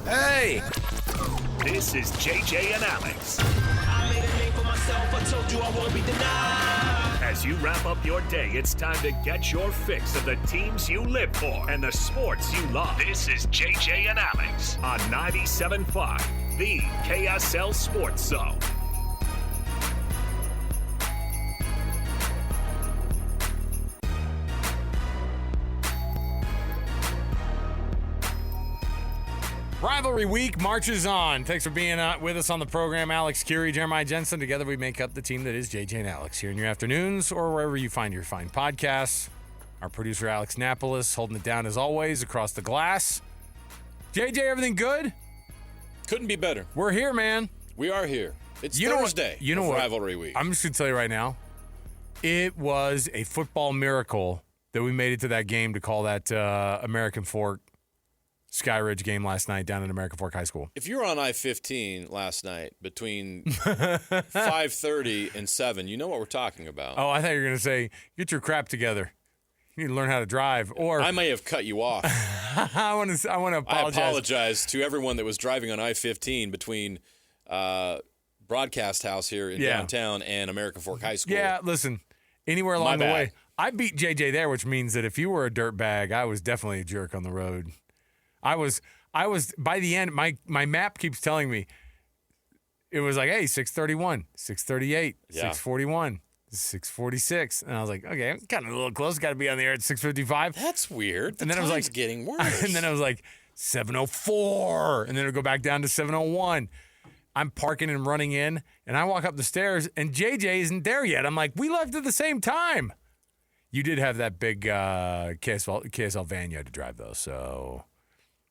Hey! This is JJ and Alex. I made a name for myself, I told you I won't be denied. As you wrap up your day, it's time to get your fix of the teams you live for and the sports you love. This is JJ and Alex on 97.5, the KSL Sports Zone. Rivalry week marches on. Thanks for being with us on the program. Alex, Kirry, Jeremiah, Jensen. Together we make up the team that is JJ and Alex here in your afternoons or wherever you find your fine podcasts. Our producer, Alex Napolis, holding it down as always across the glass. JJ, everything good? Couldn't be better. We're here, man. We are here. It's Thursday of Rivalry week. I'm just going to tell you right now, it was a football miracle that we made it to that game to call that American Fork Skyridge game last night down at American Fork High School. If you were on I-15 last night between 5:30 and 7, you know what we're talking about. Oh, I thought you were going to say, get your crap together. You need to learn how to drive. Or I may have cut you off. I want to apologize. I apologize to everyone that was driving on I-15 between Broadcast House here in downtown and American Fork High School. Yeah, listen, anywhere along the way. I beat JJ there, which means that if you were a dirtbag, I was definitely a jerk on the road. I was by the end, my map keeps telling me it was like, hey, 6:31, 6:38, 6:41, 6:46. And I was like, okay, I'm kind of a little close. Got to be on the air at 6:55. That's weird. And then I was like, getting worse. And then I was like, 7:04. And then it'll go back down to 7:01. I'm parking and running in, and I walk up the stairs, and JJ isn't there yet. I'm like, we left at the same time. You did have that big KSL van you had to drive, though, so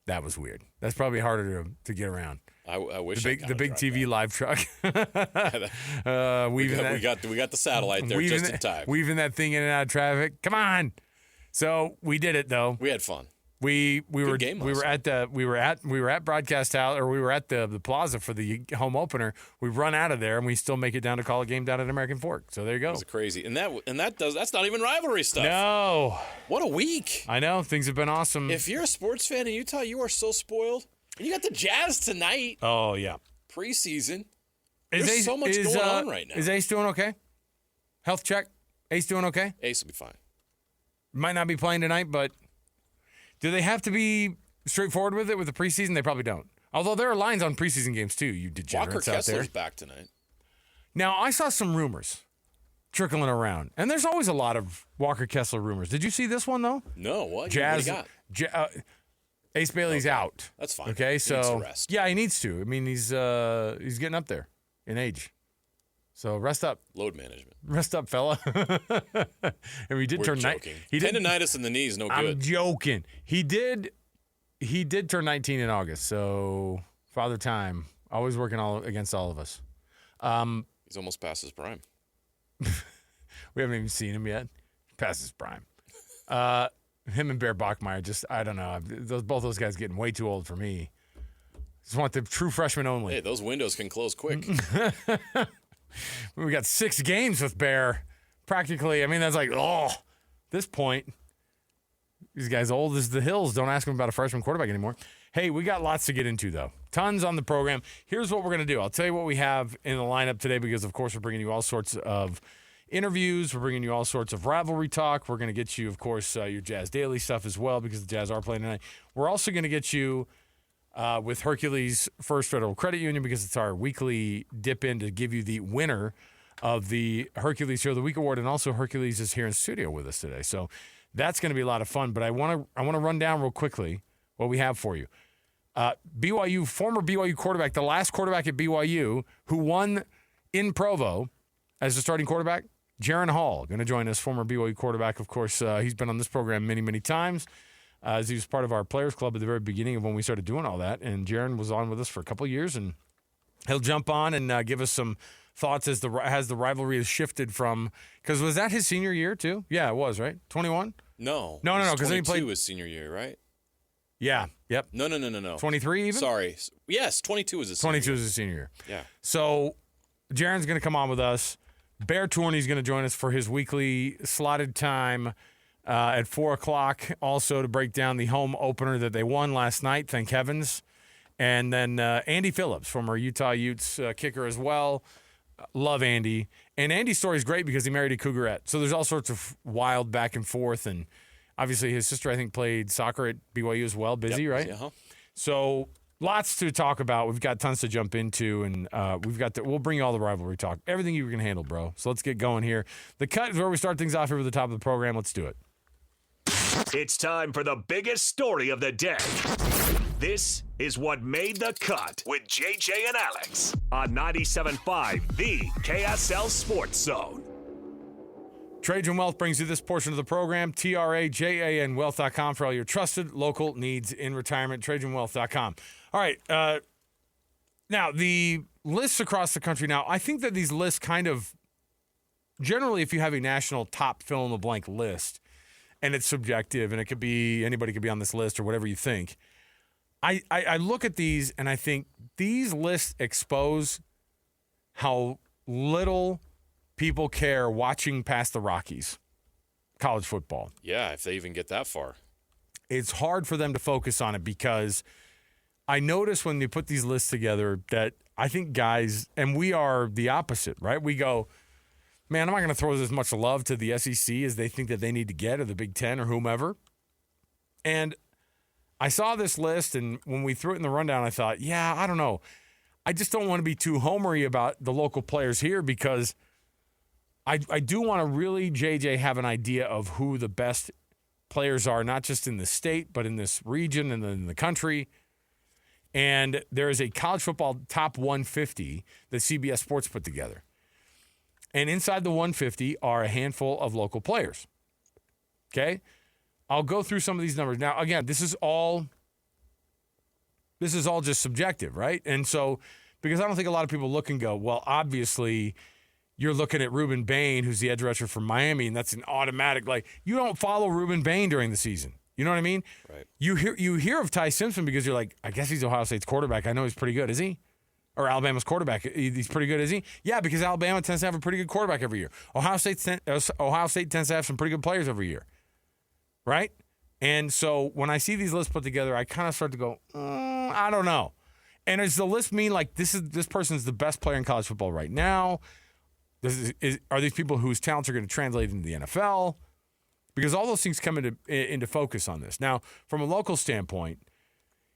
that was weird. That's probably harder to get around. I wish the big TV live truck. we got the satellite there just in time. Weaving that thing in and out of traffic. Come on. So we did it though. We had fun. We were at Broadcast House, or we were at the Plaza for the home opener. We run out of there and we still make it down to call a game down at American Fork. So there you go. That's crazy. And that's not even rivalry stuff. No. What a week. I know. Things have been awesome. If you're a sports fan in Utah, you are so spoiled. And you got the Jazz tonight. Oh yeah. Preseason. There's so much going on right now. Is Ace doing okay? Health check. Ace doing okay? Ace will be fine. Might not be playing tonight, but do they have to be straightforward with it with the preseason? They probably don't. Although there are lines on preseason games too. You degenerates Walker out there. Kessler's back tonight. Now I saw some rumors trickling around, and there's always a lot of Walker Kessler rumors. Did you see this one though? No. What? Jazz. What do you got? Ace Bailey's out. That's fine. Okay, he so needs to rest. Yeah, he needs to. I mean, he's getting up there in age. So rest up. Load management. Rest up, fella. And we did turn 19. Tendinitis in the knees, no good. I'm joking. He did turn 19 in August. So Father Time, always working against all of us. He's almost past his prime. We haven't even seen him yet. Past his prime. Him and Bear Bachmeier, I don't know. Both those guys getting way too old for me. Just want the true freshmen only. Hey, those windows can close quick. We got 6 games with Bear. Practically, I mean, that's like, this point. These guys old as the hills. Don't ask them about a freshman quarterback anymore. Hey, we got lots to get into, though. Tons on the program. Here's what we're going to do. I'll tell you what we have in the lineup today because, of course, we're bringing you all sorts of interviews. We're bringing you all sorts of rivalry talk. We're going to get you, of course, your Jazz Daily stuff as well because the Jazz are playing tonight. We're also going to get you with Hercules First Federal Credit Union because it's our weekly dip in to give you the winner of the Hercules Hero of the Week Award, and also Hercules is here in studio with us today. So that's going to be a lot of fun, but I want to run down real quickly what we have for you. BYU, former BYU quarterback, the last quarterback at BYU who won in Provo as the starting quarterback, Jaren Hall, going to join us, former BYU quarterback. Of course, he's been on this program many, many times. As he was part of our players club at the very beginning of when we started doing all that. And Jaren was on with us for a couple of years, and he'll jump on and give us some thoughts as the rivalry has shifted from, because was that his senior year too? Yeah, it was, right? 21? No. No, because then he played his senior year, right? Yeah, yep. No. 23 even? Sorry. Yes, 22 was his senior year. 22 was his senior year. Yeah. So Jaren's going to come on with us. Bear Tourigny is going to join us for his weekly slotted time at 4 o'clock, also to break down the home opener that they won last night, thank heavens. And then Andy Phillips, former Utah Utes kicker as well. Love Andy. And Andy's story is great because he married a Cougarette. So there's all sorts of wild back and forth. And obviously his sister, I think, played soccer at BYU as well. Busy, Yep. right? Uh-huh. So lots to talk about. We've got tons to jump into. And we'll bring you all the rivalry talk. Everything you can handle, bro. So let's get going here. The Cut is where we start things off here with the top of the program. Let's do it. It's time for the biggest story of the day. This is What Made the Cut with JJ and Alex on 97.5, the KSL Sports Zone. Trajan Wealth brings you this portion of the program. TRAJAN Wealth.com for all your trusted local needs in retirement. TrajanWealth.com. All right. Now, the lists across the country now, I think that these lists kind of, generally, if you have a national top fill-in-the-blank list, and it's subjective, and it could be, anybody could be on this list or whatever you think, I look at these and I think these lists expose how little people care watching past the Rockies, college football. Yeah, if they even get that far. It's hard for them to focus on it because I notice when they put these lists together that I think guys, and we are the opposite, right? We go, man, I'm not going to throw as much love to the SEC as they think that they need to get, or the Big Ten or whomever. And I saw this list, and when we threw it in the rundown, I thought, yeah, I don't know. I just don't want to be too homery about the local players here because I do want to really, JJ, have an idea of who the best players are, not just in the state, but in this region and in the country. And there is a college football top 150 that CBS Sports put together. And inside the 150 are a handful of local players. Okay? I'll go through some of these numbers. Now, again, this is all just subjective, right? And so, because I don't think a lot of people look and go, well, obviously, you're looking at Ruben Bain, who's the edge rusher from Miami, and that's an automatic, like, you don't follow Ruben Bain during the season. You know what I mean? Right. You hear of Ty Simpson because you're like, I guess he's Ohio State's quarterback. I know he's pretty good, is he? Or Alabama's quarterback. He's pretty good, is he? Yeah, because Alabama tends to have a pretty good quarterback every year. Ohio State tends to have some pretty good players every year. Right? And so when I see these lists put together, I kind of start to go, I don't know. And does the list mean like this person's the best player in college football right now? Are these people whose talents are going to translate into the NFL? Because all those things come into focus on this. Now, from a local standpoint,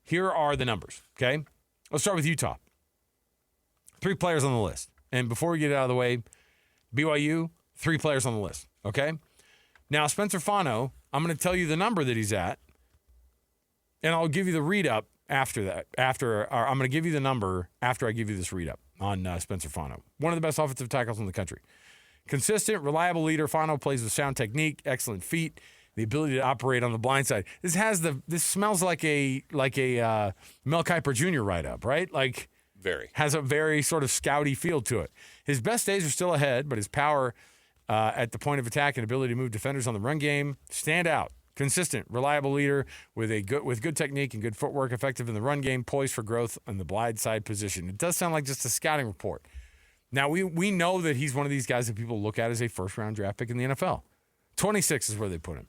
here are the numbers, okay? Let's start with Utah. 3 players on the list. And before we get it out of the way, BYU, 3 players on the list, okay? Now, Spencer Fano, I'm going to tell you the number that he's at, and I'll give you the read-up after that. I'm going to give you the number after I give you this read-up on Spencer Fano. One of the best offensive tackles in the country. Consistent, reliable leader. Fano plays with sound technique, excellent feet, the ability to operate on the blind side. This smells like a Mel Kiper Jr. write-up, right? Like, has a very sort of scouty feel to it. His best days are still ahead, but his power at the point of attack and ability to move defenders on the run game stand out. Consistent, reliable leader with good technique and good footwork, effective in the run game, poised for growth on the blind side position. It does sound like just a scouting report. Now, we know that he's one of these guys that people look at as a first-round draft pick in the NFL. 26 is where they put him.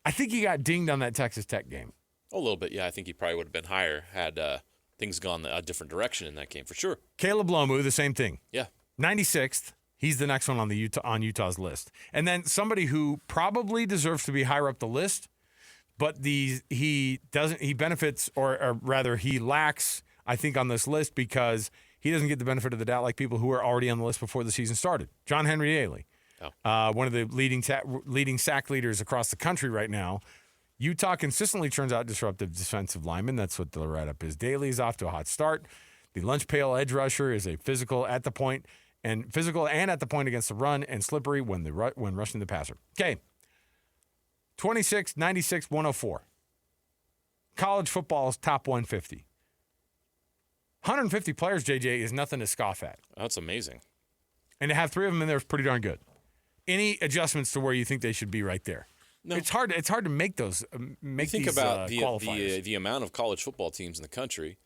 I think he got dinged on that Texas Tech game. A little bit, yeah. I think he probably would have been higher had things gone a different direction in that game, for sure. Caleb Lomu, the same thing. Yeah. 96th. He's the next one on Utah's list. And then somebody who probably deserves to be higher up the list, but he benefits, or rather he lacks, I think, on this list because he doesn't get the benefit of the doubt like people who are already on the list before the season started. John Henry Daly, one of the leading sack leaders across the country right now. Utah consistently turns out disruptive defensive linemen. That's what the write-up is. Daly is off to a hot start. The lunch pail edge rusher is a physical at the point and at the point against the run, and slippery when rushing the passer. Okay. 26, 96, 104. College football's top 150. 150 players, JJ, is nothing to scoff at. That's amazing. And to have 3 of them in there is pretty darn good. Any adjustments to where you think they should be right there? No. It's hard to make those think these about qualifiers. the amount of college football teams in the country,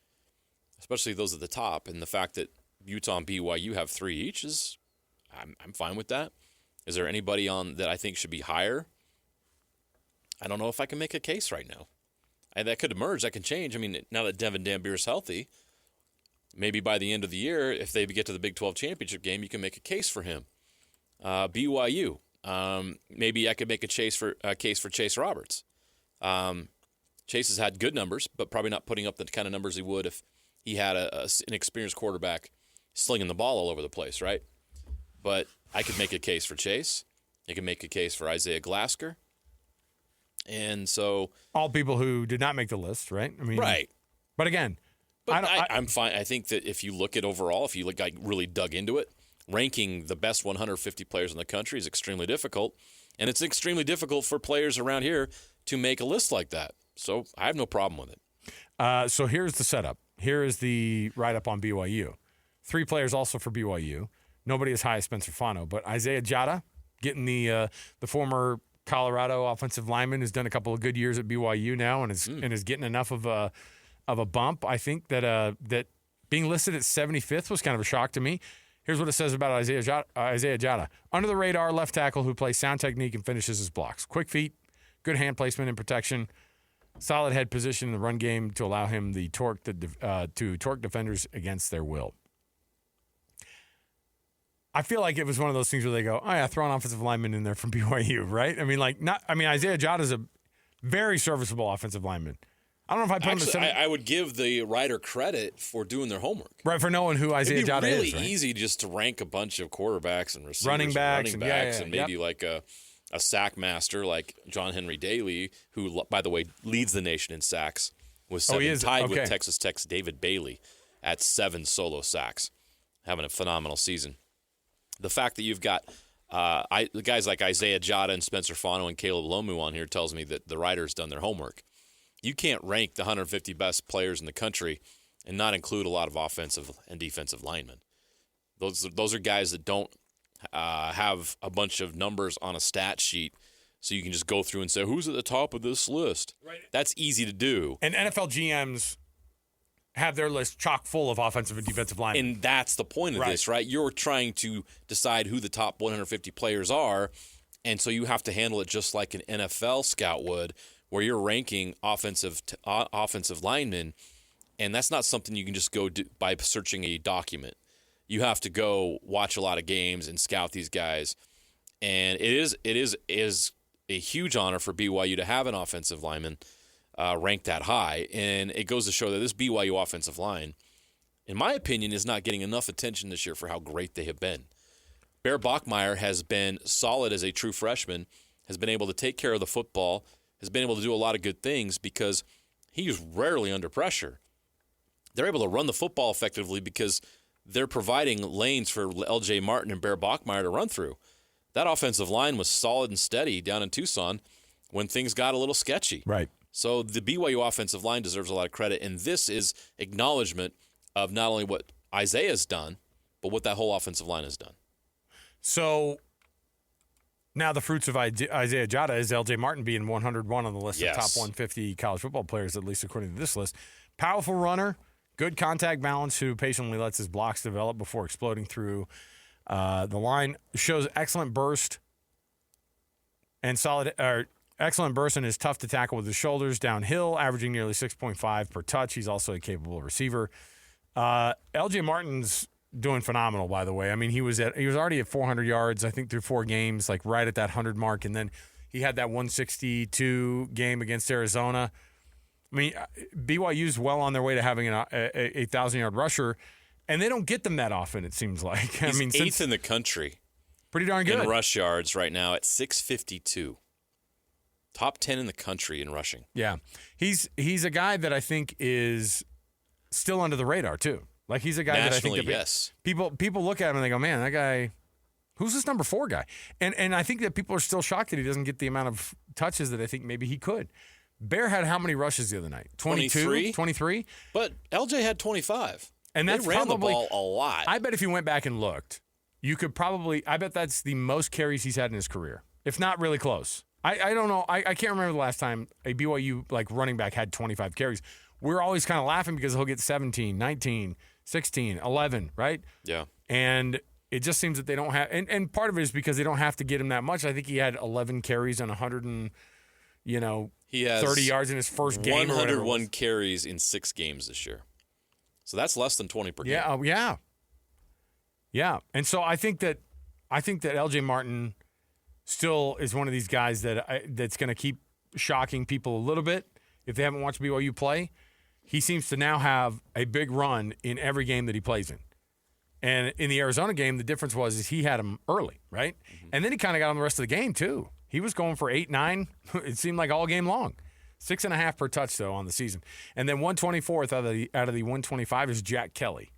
especially those at the top, and the fact that Utah and BYU have 3 each is, I'm fine with that. Is there anybody on that I think should be higher? I don't know if I can make a case right now. And that could emerge. That can change. I mean, now that Devin Dambier's healthy, maybe by the end of the year, if they get to the Big 12 championship game, you can make a case for him. BYU, maybe I could make a case for Chase Roberts. Chase has had good numbers, but probably not putting up the kind of numbers he would if he had an experienced quarterback slinging the ball all over the place, right? But I could make a case for Chase. I could make a case for Isaiah Glasker. And so all people who did not make the list, right? I mean, right. But again, I'm fine. I think that if you look at overall, if you look like really dug into it, ranking the best 150 players in the country is extremely difficult, and it's extremely difficult for players around here to make a list like that. So I have no problem with it. So here's the setup. Here is the write-up on BYU. 3 players also for BYU. Nobody as high as Spencer Fano, but Isaiah Jada, getting the former Colorado offensive lineman, who's done a couple of good years at BYU now and is getting enough of a bump. I think that being listed at 75th was kind of a shock to me. Here's what it says about Isaiah Jada. Under the radar left tackle who plays sound technique and finishes his blocks. Quick feet, good hand placement and protection, solid head position in the run game to allow him the torque to torque defenders against their will. I feel like it was one of those things where they go, oh yeah, throw an offensive lineman in there from BYU, right? I mean, Isaiah Jada is a very serviceable offensive lineman. I don't know if I put him to I would give the writer credit for doing their homework. Right, for knowing who Isaiah Jada is. It'd be really easy just to rank a bunch of quarterbacks and receivers running backs and maybe like a sack master like John Henry Daly, who, by the way, leads the nation in sacks, was tied with Texas Tech's David Bailey at 7 solo sacks, having a phenomenal season. The fact that you've got guys like Isaiah Jada and Spencer Fano and Caleb Lomu on here tells me that the writer's done their homework. You can't rank the 150 best players in the country and not include a lot of offensive and defensive linemen. Those are guys that don't have a bunch of numbers on a stat sheet, so you can just go through and say, who's at the top of this list? Right. That's easy to do. And NFL GMs have their list chock full of offensive and defensive linemen. And that's the point of this, right? You're trying to decide who the top 150 players are, and so you have to handle it just like an NFL scout would, where you're ranking offensive linemen, and that's not something you can just go do by searching a document. You have to go watch a lot of games and scout these guys, and it is a huge honor for BYU to have an offensive lineman ranked that high, and it goes to show that this BYU offensive line, in my opinion, is not getting enough attention this year for how great they have been. Bear Bachmeier has been solid as a true freshman, has been able to take care of the football, has been able to do a lot of good things because he's rarely under pressure. They're able to run the football effectively because they're providing lanes for LJ Martin and Bear Bachmeier to run through. That offensive line was solid and steady down in Tucson when things got a little sketchy. Right. So the BYU offensive line deserves a lot of credit, and this is acknowledgement of not only what Isaiah's done, but what that whole offensive line has done. So now the fruits of Isaiah Jada is LJ Martin being 101 on the list of top 150 college football players, at least according to this list. Powerful runner, good contact balance, who patiently lets his blocks develop before exploding through the line. Shows excellent burst and excellent burst and is tough to tackle with his shoulders downhill, averaging nearly 6.5 per touch. He's also a capable receiver. LJ Martin's doing phenomenal, by the way. I mean, he was already at 400 yards, I think, through 4 games, like right at that 100 mark, and then he had that 162 game against Arizona. I mean, BYU's well on their way to having a 1,000-yard rusher, and they don't get them that often, it seems like. He's eighth in the country. Pretty darn good. In rush yards right now at 652. Top 10 in the country in rushing. Yeah. He's a guy that I think is still under the radar, too. Like, he's a guy Nationally, that I think yes. People look at him and they go, man, that guy, who's this number 4 guy? And I think that people are still shocked that he doesn't get the amount of touches that I think maybe he could. Bear had how many rushes the other night? 22? 23? But LJ had 25. And that's they ran probably the ball a lot. I bet if you went back and looked, you could probably – I bet that's the most carries he's had in his career, if not really close. I don't know. I can't remember the last time a BYU running back had 25 carries. We're always kind of laughing because he'll get 17, 19, 16, 11, right? Yeah. And it just seems that they don't have – and part of it is because they don't have to get him that much. I think he had 11 carries on 100 and, He has 30 yards in his first game. 101 carries in 6 games this year. So that's less than 20 per game. Yeah. Yeah. And so I think that LJ Martin still is one of these guys that's going to keep shocking people a little bit if they haven't watched BYU play. He seems to now have a big run in every game that he plays in. And in the Arizona game, the difference was he had him early, right? Mm-hmm. And then he kind of got on the rest of the game, too. He was going for 8, 9. It seemed like all game long. 6.5 per touch, though, on the season. And then 124th out of the 125 is Jack Kelly,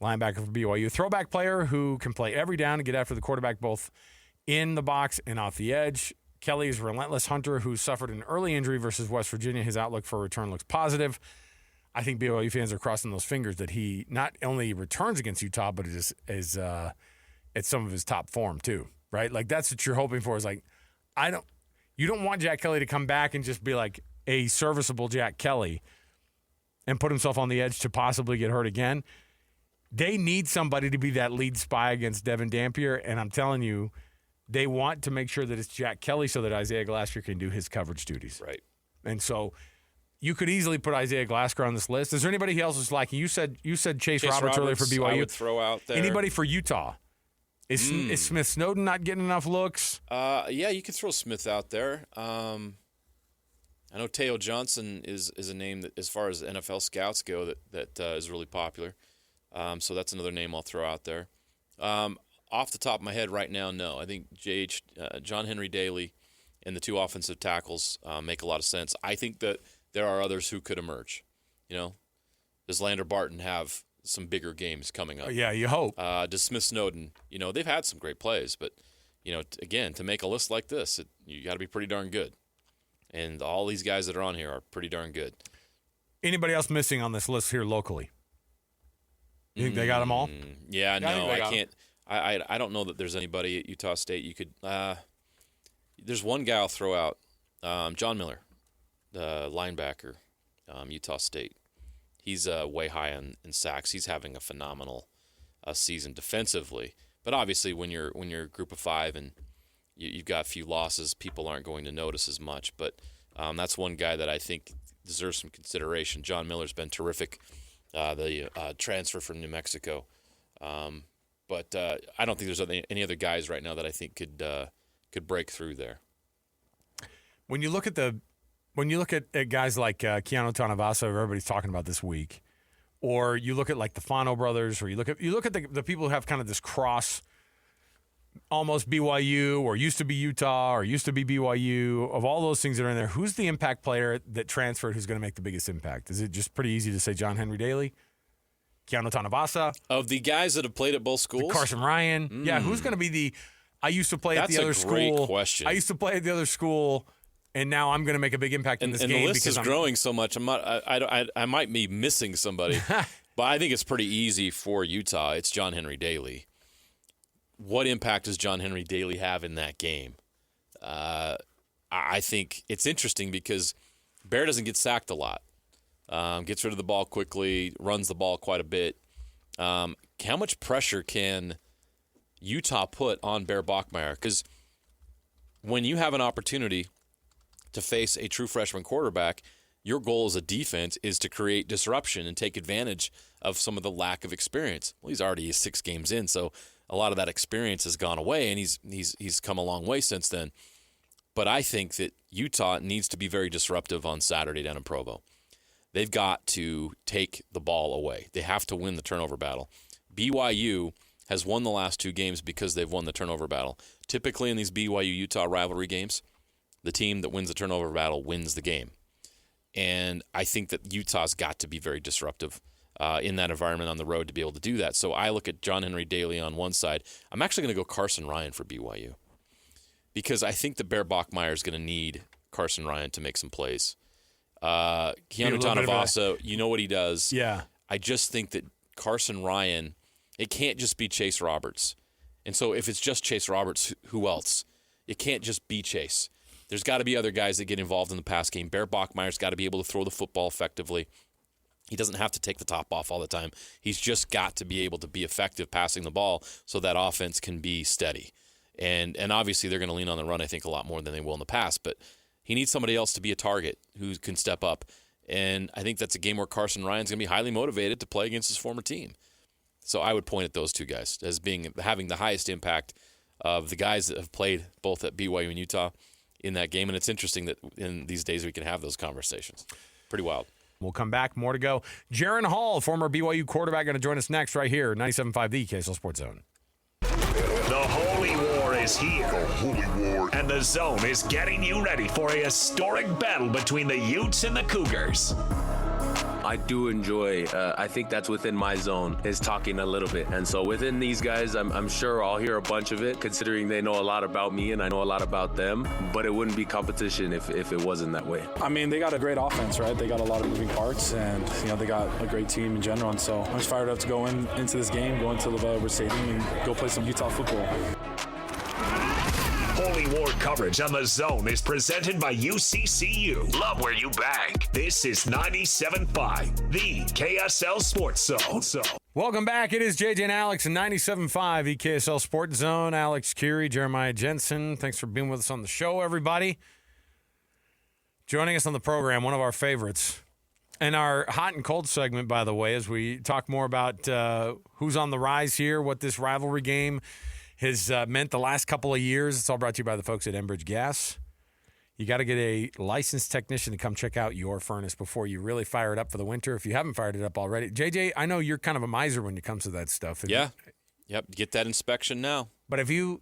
linebacker for BYU. Throwback player who can play every down and get after the quarterback both in the box and off the edge. Kelly is a relentless hunter who suffered an early injury versus West Virginia. His outlook for return looks positive. I think BYU fans are crossing those fingers that he not only returns against Utah, but is at some of his top form too, right? Like that's what you're hoping for. Is like, you don't want Jack Kelly to come back and just be like a serviceable Jack Kelly and put himself on the edge to possibly get hurt again. They need somebody to be that lead spy against Devin Dampier, and I'm telling you, they want to make sure that it's Jack Kelly so that Isaiah Glasgow can do his coverage duties. Right. And so you could easily put Isaiah Glasgow on this list. Is there anybody else who's like you said Chase Roberts earlier for BYU? I would throw out there. Anybody for Utah? Is Smith Snowden not getting enough looks? Yeah, you could throw Smith out there. I know Teo Johnson is a name that, as far as NFL scouts go, that is really popular. So that's another name I'll throw out there. Off the top of my head right now, no. I think John Henry Daly and the 2 offensive tackles make a lot of sense. I think that there are others who could emerge. Does Lander Barton have some bigger games coming up? Yeah, you hope. Does Smith Snowden? They've had some great plays, but again, to make a list like this, you got to be pretty darn good. And all these guys that are on here are pretty darn good. Anybody else missing on this list here locally? You think they got them all? Yeah, no, I can't. I don't know that there's anybody at Utah State you could. There's one guy I'll throw out, John Miller, the linebacker, Utah State. He's way high in sacks. He's having a phenomenal season defensively. But obviously, when you're a group of 5 and you've got a few losses, people aren't going to notice as much. But that's one guy that I think deserves some consideration. John Miller's been terrific. The transfer from New Mexico. But I don't think there's any other guys right now that I think could break through there. When you look at guys like Keanu Tanavasa, who everybody's talking about this week, or you look at like the Fano brothers, or you look at the people who have kind of this cross, almost BYU or used to be Utah or used to be BYU, of all those things that are in there, who's the impact player that transferred who's going to make the biggest impact? Is it just pretty easy to say John Henry Daly? Keanu Tanavasa? Of the guys that have played at both schools? Carson Ryan. Yeah, who's going to be I used to play at the other school. That's a great question. I used to play at the other school, and now I'm going to make a big impact in this game. And the list is growing so much. I might be missing somebody, but I think it's pretty easy for Utah. It's John Henry Daly. What impact does John Henry Daly have in that game? I think it's interesting because Bear doesn't get sacked a lot. Gets rid of the ball quickly, runs the ball quite a bit. How much pressure can Utah put on Bear Bachmeier? Because when you have an opportunity to face a true freshman quarterback, your goal as a defense is to create disruption and take advantage of some of the lack of experience. Well, he's already 6 games in, so a lot of that experience has gone away, and he's come a long way since then. But I think that Utah needs to be very disruptive on Saturday down in Provo. They've got to take the ball away. They have to win the turnover battle. BYU has won the last 2 games because they've won the turnover battle. Typically in these BYU-Utah rivalry games, the team that wins the turnover battle wins the game. And I think that Utah's got to be very disruptive in that environment on the road to be able to do that. So I look at John Henry Daly on one side. I'm actually going to go Carson Ryan for BYU because I think that Bear Bachmeier is going to need Carson Ryan to make some plays. Keanu Tanavasa, you know what he does. Yeah. I just think that Carson Ryan, it can't just be Chase Roberts. And so if it's just Chase Roberts, who else? It can't just be Chase. There's got to be other guys that get involved in the pass game. Bear Bachmeier's got to be able to throw the football effectively. He doesn't have to take the top off all the time. He's just got to be able to be effective passing the ball so that offense can be steady. And obviously they're going to lean on the run, I think, a lot more than they will in the past. But He needs somebody else to be a target who can step up. And I think that's a game where Carson Ryan's going to be highly motivated to play against his former team. So I would point at those two guys as having the highest impact of the guys that have played both at BYU and Utah in that game. And it's interesting that in these days we can have those conversations. Pretty wild. We'll come back. More to go. Jaren Hall, former BYU quarterback, going to join us next right here, 97.5 The KSL Sports Zone. The Holy War is here. The Holy War. And the Zone is getting you ready for a historic battle between the Utes and the Cougars. I do enjoy, I think that's within my zone, is talking a little bit. And so within these guys, I'm sure I'll hear a bunch of it, considering they know a lot about me and I know a lot about them. But it wouldn't be competition if it wasn't that way. I mean, they got a great offense, right? They got a lot of moving parts, and, they got a great team in general. And so I'm just fired up to go into this game, go into LaVell Edwards Stadium, and go play some Utah football. Holy War coverage on the Zone is presented by UCCU. Love where you bank. This is 97.5, the KSL Sports Zone. Welcome back. It is JJ and Alex in 97.5 The KSL Sports Zone. Alex Kirry, Jeremiah Jensen. Thanks for being with us on the show, everybody. Joining us on the program, one of our favorites. And our hot and cold segment, by the way, as we talk more about who's on the rise here, what this rivalry game has meant the last couple of years. It's all brought to you by the folks at Enbridge Gas. You got to get a licensed technician to come check out your furnace before you really fire it up for the winter, if you haven't fired it up already. JJ, I know you're kind of a miser when it comes to that stuff. Yeah. Yep. Get that inspection now. But if you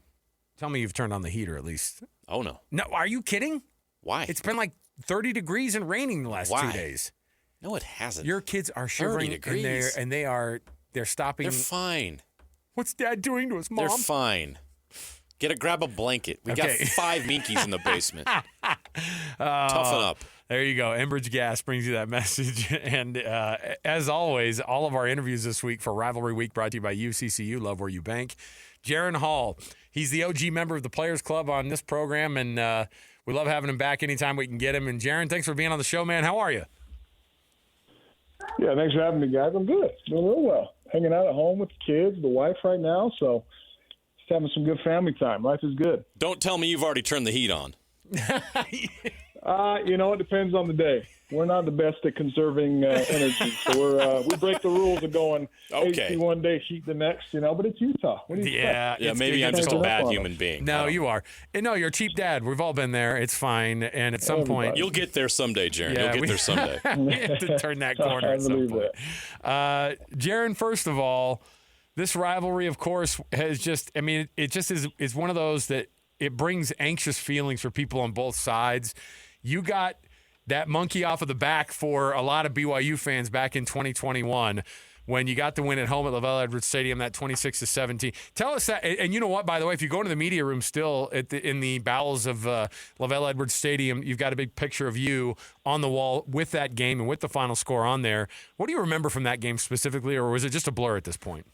tell me you've turned on the heater at least. Oh, no. No, are you kidding? Why? It's been like 30 degrees and raining the last 2 days. No, it hasn't. Your kids are shivering 30 degrees. and they're stopping. They're fine. What's Dad doing to us, Mom? They're fine. Grab a blanket. We got 5 Minkies in the basement. Toughen up. There you go. Enbridge Gas brings you that message. And as always, all of our interviews this week for Rivalry Week brought to you by UCCU. Love where you bank. Jaren Hall. He's the OG member of the Players Club on this program, and we love having him back anytime we can get him. And Jaren, thanks for being on the show, man. How are you? Yeah, thanks for having me, guys. I'm good. Doing real well. Hanging out at home with the kids, the wife right now, so just having some good family time. Life is good. Don't tell me you've already turned the heat on. It depends on the day. We're not the best at conserving energy, so we break the rules of going AC one day, heat the next. But it's Utah. What do you expect? Yeah. Maybe I'm just a bad human being. No, you are. And no, you're a cheap dad. We've all been there. It's fine. And at some point, you'll get there someday, Jaren. You'll get there someday. We have to turn that corner at some point. Jaren, first of all, this rivalry, of course, has just. I mean, it just is one of those that it brings anxious feelings for people on both sides. You got that monkey off of the back for a lot of BYU fans back in 2021 when you got the win at home at LaVell Edwards Stadium, that 26-17. Tell us that, and you know what, by the way, if you go into the media room still in the bowels of LaVell Edwards Stadium, you've got a big picture of you on the wall with that game and with the final score on there. What do you remember from that game specifically, or was it just a blur at this point?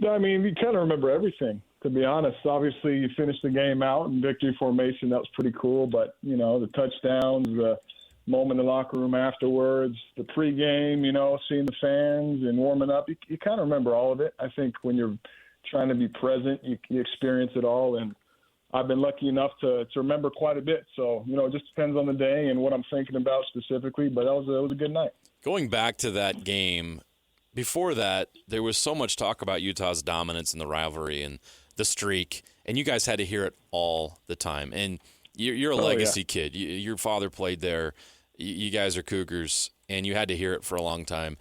I mean, you kind of remember everything, to be honest. Obviously, you finished the game out in victory formation. That was pretty cool. But, the touchdowns, the moment in the locker room afterwards, the pregame, seeing the fans and warming up, you kind of remember all of it. I think when you're trying to be present, you experience it all. And I've been lucky enough to remember quite a bit. So, it just depends on the day and what I'm thinking about specifically. But it was a good night. Going back to that game, before that, there was so much talk about Utah's dominance in the rivalry and the streak, and you guys had to hear it all the time. And you're a legacy kid. Your father played there. You guys are Cougars, and you had to hear it for a long time.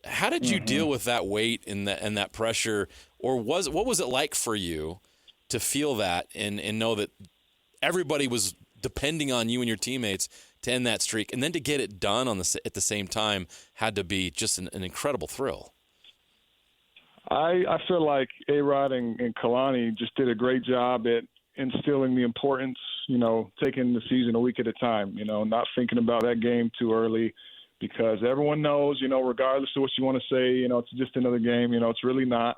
How did you deal with that weight and that pressure, or what was it like for you to feel that and know that everybody was depending on you and your teammates to end that streak, and then to get it done at the same time had to be just an incredible thrill? I feel like A-Rod and Kalani just did a great job at instilling the importance, taking the season a week at a time, not thinking about that game too early, because everyone knows, regardless of what you want to say, it's just another game. It's really not.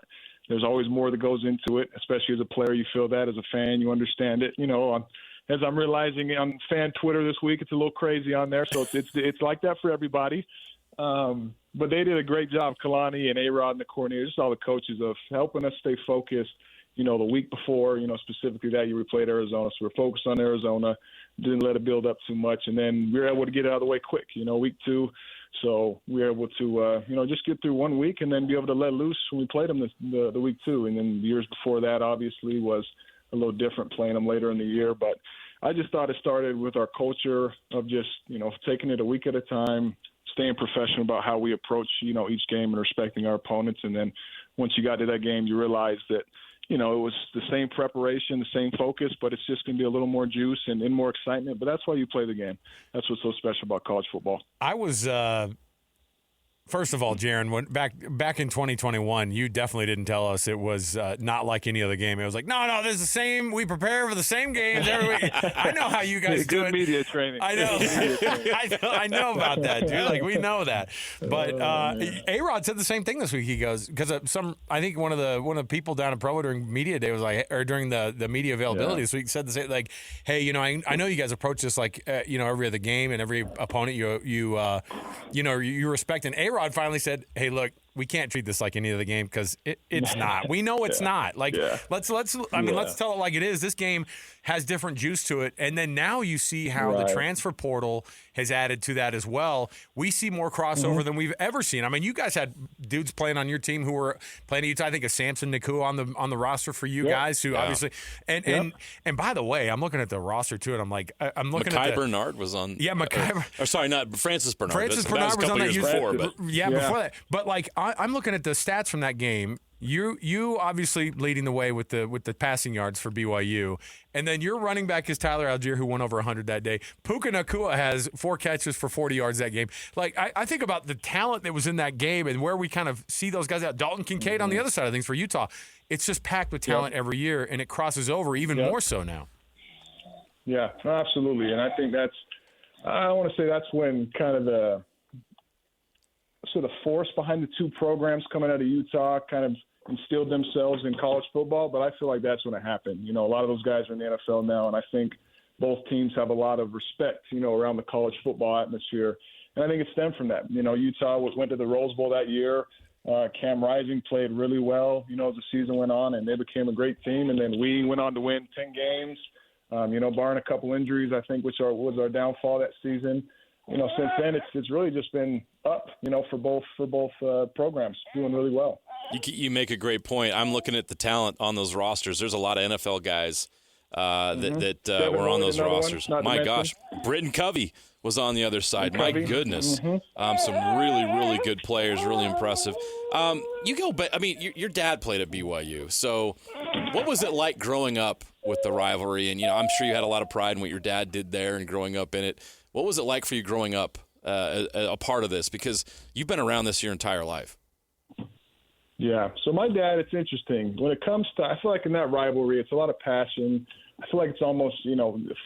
There's always more that goes into it, especially as a player. You feel that as a fan, you understand it, as I'm realizing on fan Twitter this week, it's a little crazy on there. So it's like that for everybody. But they did a great job, Kalani and A-Rod and the coordinators, just all the coaches, of helping us stay focused the week before, specifically that year we played Arizona. So we're focused on Arizona, didn't let it build up too much. And then we were able to get it out of the way quick, week 2. So we were able to, just get through 1 week and then be able to let loose when we played them the week 2. And then the years before that, obviously, was a little different playing them later in the year. But I just thought it started with our culture of just, taking it a week at a time, staying professional about how we approach, each game and respecting our opponents. And then once you got to that game, you realize that, it was the same preparation, the same focus, but it's just going to be a little more juice and more excitement. But that's why you play the game. That's what's so special about college football. I was first of all, Jaren, when back in 2021, you definitely didn't tell us it was not like any other game. It was like, no, this is the same. We prepare for the same games every week. I know how you guys do it. Media training. I know. I know about that, dude. Like, we know that. But A-Rod said the same thing this week. He goes, because I think one of the people down at Provo during media day was like, or during the media availability this week said the same, like, hey, I know you guys approach this like, every other game and every opponent you respect. And A-Rod finally said, hey, look, we can't treat this like any other game because it's not. We know it's not. Like, let's tell it like it is. This game has different juice to it. And then now you see how the transfer portal has added to that as well. We see more crossover than we've ever seen. I mean, you guys had dudes playing on your team who were playing at Utah. I think of Samson Nakua on the roster for you guys who obviously and by the way, I'm looking at the roster too, and I'm like, I'm looking at Bernard was on. Yeah, Mackay. Sorry, not Francis Bernard. Francis Bernard was on that before, before that. But like, I'm looking at the stats from that game. You obviously leading the way with the passing yards for BYU, and then your running back is Tyler Algier, who went over 100 that day. Puka Nacua has 4 catches for 40 yards that game. Like, I think about the talent that was in that game and where we kind of see those guys out. Dalton Kincaid on the other side of things for Utah. It's just packed with talent every year, and it crosses over even more so now. Yeah, absolutely, and I think I want to say that's when kind of the sort of force behind the 2 programs coming out of Utah kind of instilled themselves in college football, but I feel like that's when it happened. A lot of those guys are in the NFL now, and I think both teams have a lot of respect, around the college football atmosphere, and I think it stemmed from that. Utah went to the Rose Bowl that year. Cam Rising played really well, as the season went on, and they became a great team, and then we went on to win 10 games, barring a couple injuries, I think, which was our downfall that season. Since then, it's really just been up, for both programs, doing really well. You make a great point. I'm looking at the talent on those rosters. There's a lot of NFL guys that were on those rosters. My gosh, Britton Covey was on the other side. My goodness, some really, really good players, really impressive. You go, but I mean, your dad played at BYU, so what was it like growing up with the rivalry? And I'm sure you had a lot of pride in what your dad did there and growing up in it. What was it like for you growing up a part of this? Because you've been around this your entire life. Yeah. So my dad, it's interesting. When it comes to, I feel like in that rivalry, it's a lot of passion. I feel like it's almost,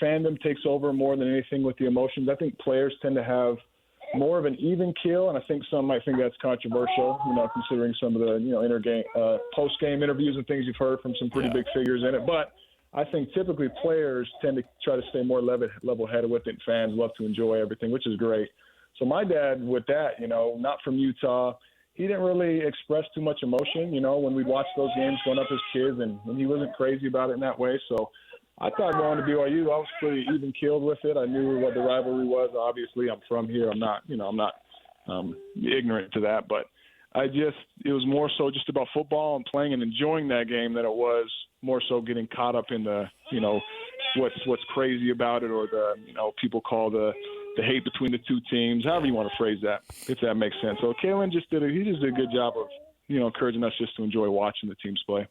fandom takes over more than anything with the emotions. I think players tend to have more of an even keel, and I think some might think that's controversial, considering some of the, post-game interviews and things you've heard from some pretty big figures in it. But I think typically players tend to try to stay more level-headed with it. Fans love to enjoy everything, which is great. So my dad, with that, not from Utah, he didn't really express too much emotion, when we'd watch those games growing up as kids, and he wasn't crazy about it in that way. So I thought going to BYU, I was pretty even-keeled with it. I knew what the rivalry was. Obviously, I'm from here. I'm not ignorant to that. But it was more so just about football and playing and enjoying that game than it was more so getting caught up in the, what's crazy about it, or the, people call the hate between the 2 teams, however you want to phrase that, if that makes sense. So Kalen just did a good job of, encouraging us just to enjoy watching the teams play.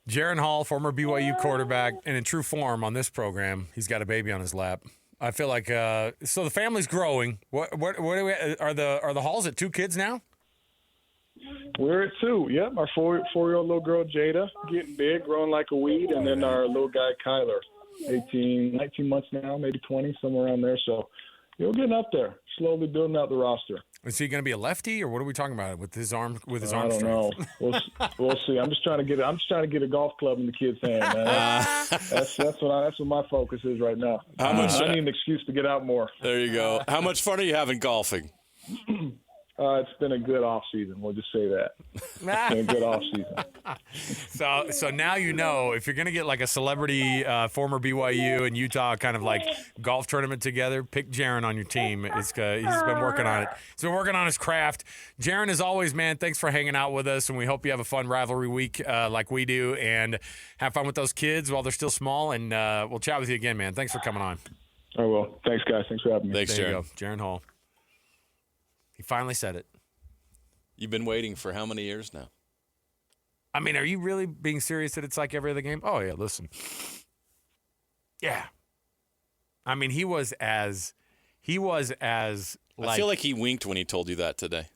Jaren Hall, former BYU quarterback, and in true form on this program, he's got a baby on his lap. I feel like so the family's growing. What are the Halls at 2 kids now? We're at 2. Yep, our 4-year-old little girl Jada getting big, growing like a weed, and then our little guy Kyler, 19 months now, maybe 20, somewhere around there. So we're getting up there, slowly building out the roster. Is he going to be a lefty, or what are we talking about with his arm? With his arm I don't know. We'll see. I'm just trying to get a golf club in the kid's hand. Man. That's what my focus is right now. I need an excuse to get out more. There you go. How much fun are you having golfing? It's been a good off season. We'll just say that. It's been a good off season. So now you know if you're going to get like a celebrity former BYU and Utah kind of like golf tournament together, pick Jaren on your team. He's been working on it. He's been working on his craft. Jaren, as always, man, thanks for hanging out with us, and we hope you have a fun rivalry week like we do, and have fun with those kids while they're still small, and we'll chat with you again, man. Thanks for coming on. I will. Thanks, guys. Thanks for having me. Thanks, There you Jaren. go. Jaren Hall. He finally said it. You've been waiting for how many years now? I mean, are you really being serious that it's like every other game? Oh, yeah, listen. Yeah. I mean, he was as like, I feel like he winked when he told you that today.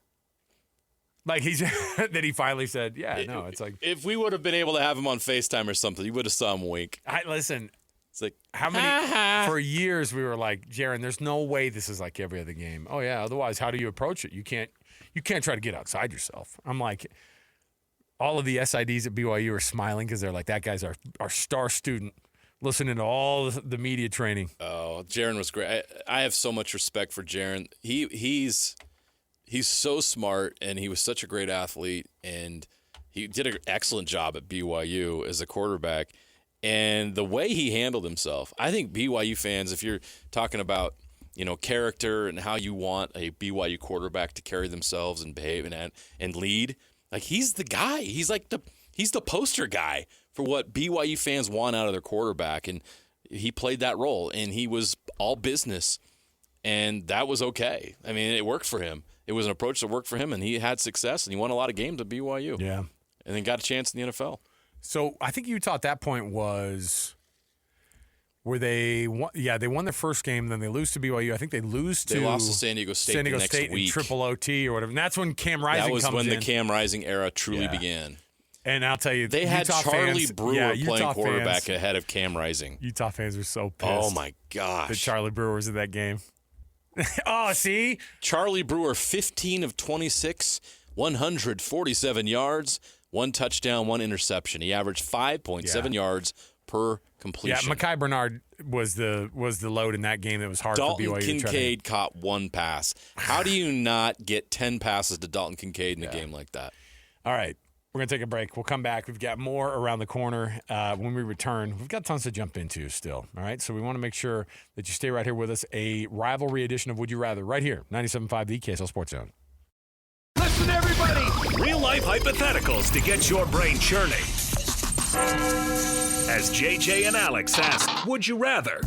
like he's that he finally said, yeah, no, it's like If we would have been able to have him on FaceTime or something, you would have saw him wink. listen, It's like, how many for years we were like, Jaren, there's no way this is like every other game. Oh yeah, otherwise how do you approach it? You can't try to get outside yourself. I'm like, all of the SIDs at BYU are smiling because they're like, that guy's our star student, listening to all the media training. oh, Jaren was great. I have so much respect for Jaren. He's so smart, and he was such a great athlete, and he did an excellent job at BYU as a quarterback. And the way he handled himself, I think BYU fans, if you're talking about, character and how you want a BYU quarterback to carry themselves and behave and lead, like he's the guy. He's like he's the poster guy for what BYU fans want out of their quarterback, and he played that role, and he was all business, and that was okay. I mean, it worked for him. It was an approach that worked for him, and he had success, and he won a lot of games at BYU. Yeah. And then got a chance in the NFL. So I think Utah at that point was where they won their first game, then they lose to BYU. I think they lost to San Diego State the next State week. in triple OT or whatever. And that's when Cam Rising comes in. That was when the Cam Rising era truly Yeah. began. And I'll tell you, They had Utah Charlie fans, Brewer Utah playing quarterback fans, ahead of Cam Rising. Utah fans were so pissed. Oh, my that gosh. Charlie Brewer was in that game. Oh, see? Charlie Brewer, 15 of 26, 147 yards, 1 touchdown, 1 interception. He averaged 5.7 yards per completion. Yeah, Mekhi Bernard was the load in that game that was hard Dalton for BYU to try to Kincaid caught 1 pass. How do you not get 10 passes to Dalton Kincaid in a game like that? All right. We're going to take a break. We'll come back. We've got more around the corner. When we return, we've got tons to jump into still. All right. So we want to make sure that you stay right here with us. A rivalry edition of Would You Rather right here, 97.5 the KSL Sports Zone. Listen, everybody. Real-life hypotheticals to get your brain churning. As JJ and Alex ask, would you rather?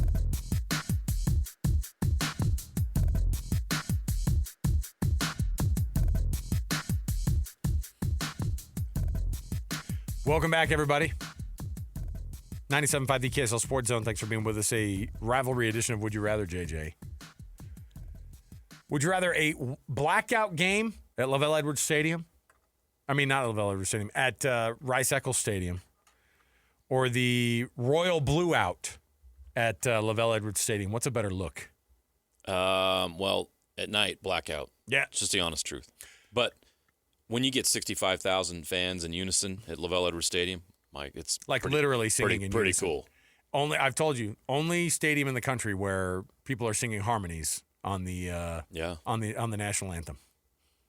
Welcome back, everybody. 97.5 the KSL Sports Zone. Thanks for being with us. A rivalry edition of Would You Rather, JJ. Would you rather a blackout game at LaVell Edwards Stadium? I mean, not LaVell Edwards Stadium. At Rice-Eccles Stadium. Or the Royal Blue Out at LaVell Edwards Stadium? What's a better look? Well, at night, blackout. Yeah. It's just the honest truth. But when you get 65,000 fans in unison at LaVell Edwards Stadium, Mike, it's Like literally singing in pretty unison. cool. I've told you, only stadium in the country where people are singing harmonies on the on the national anthem.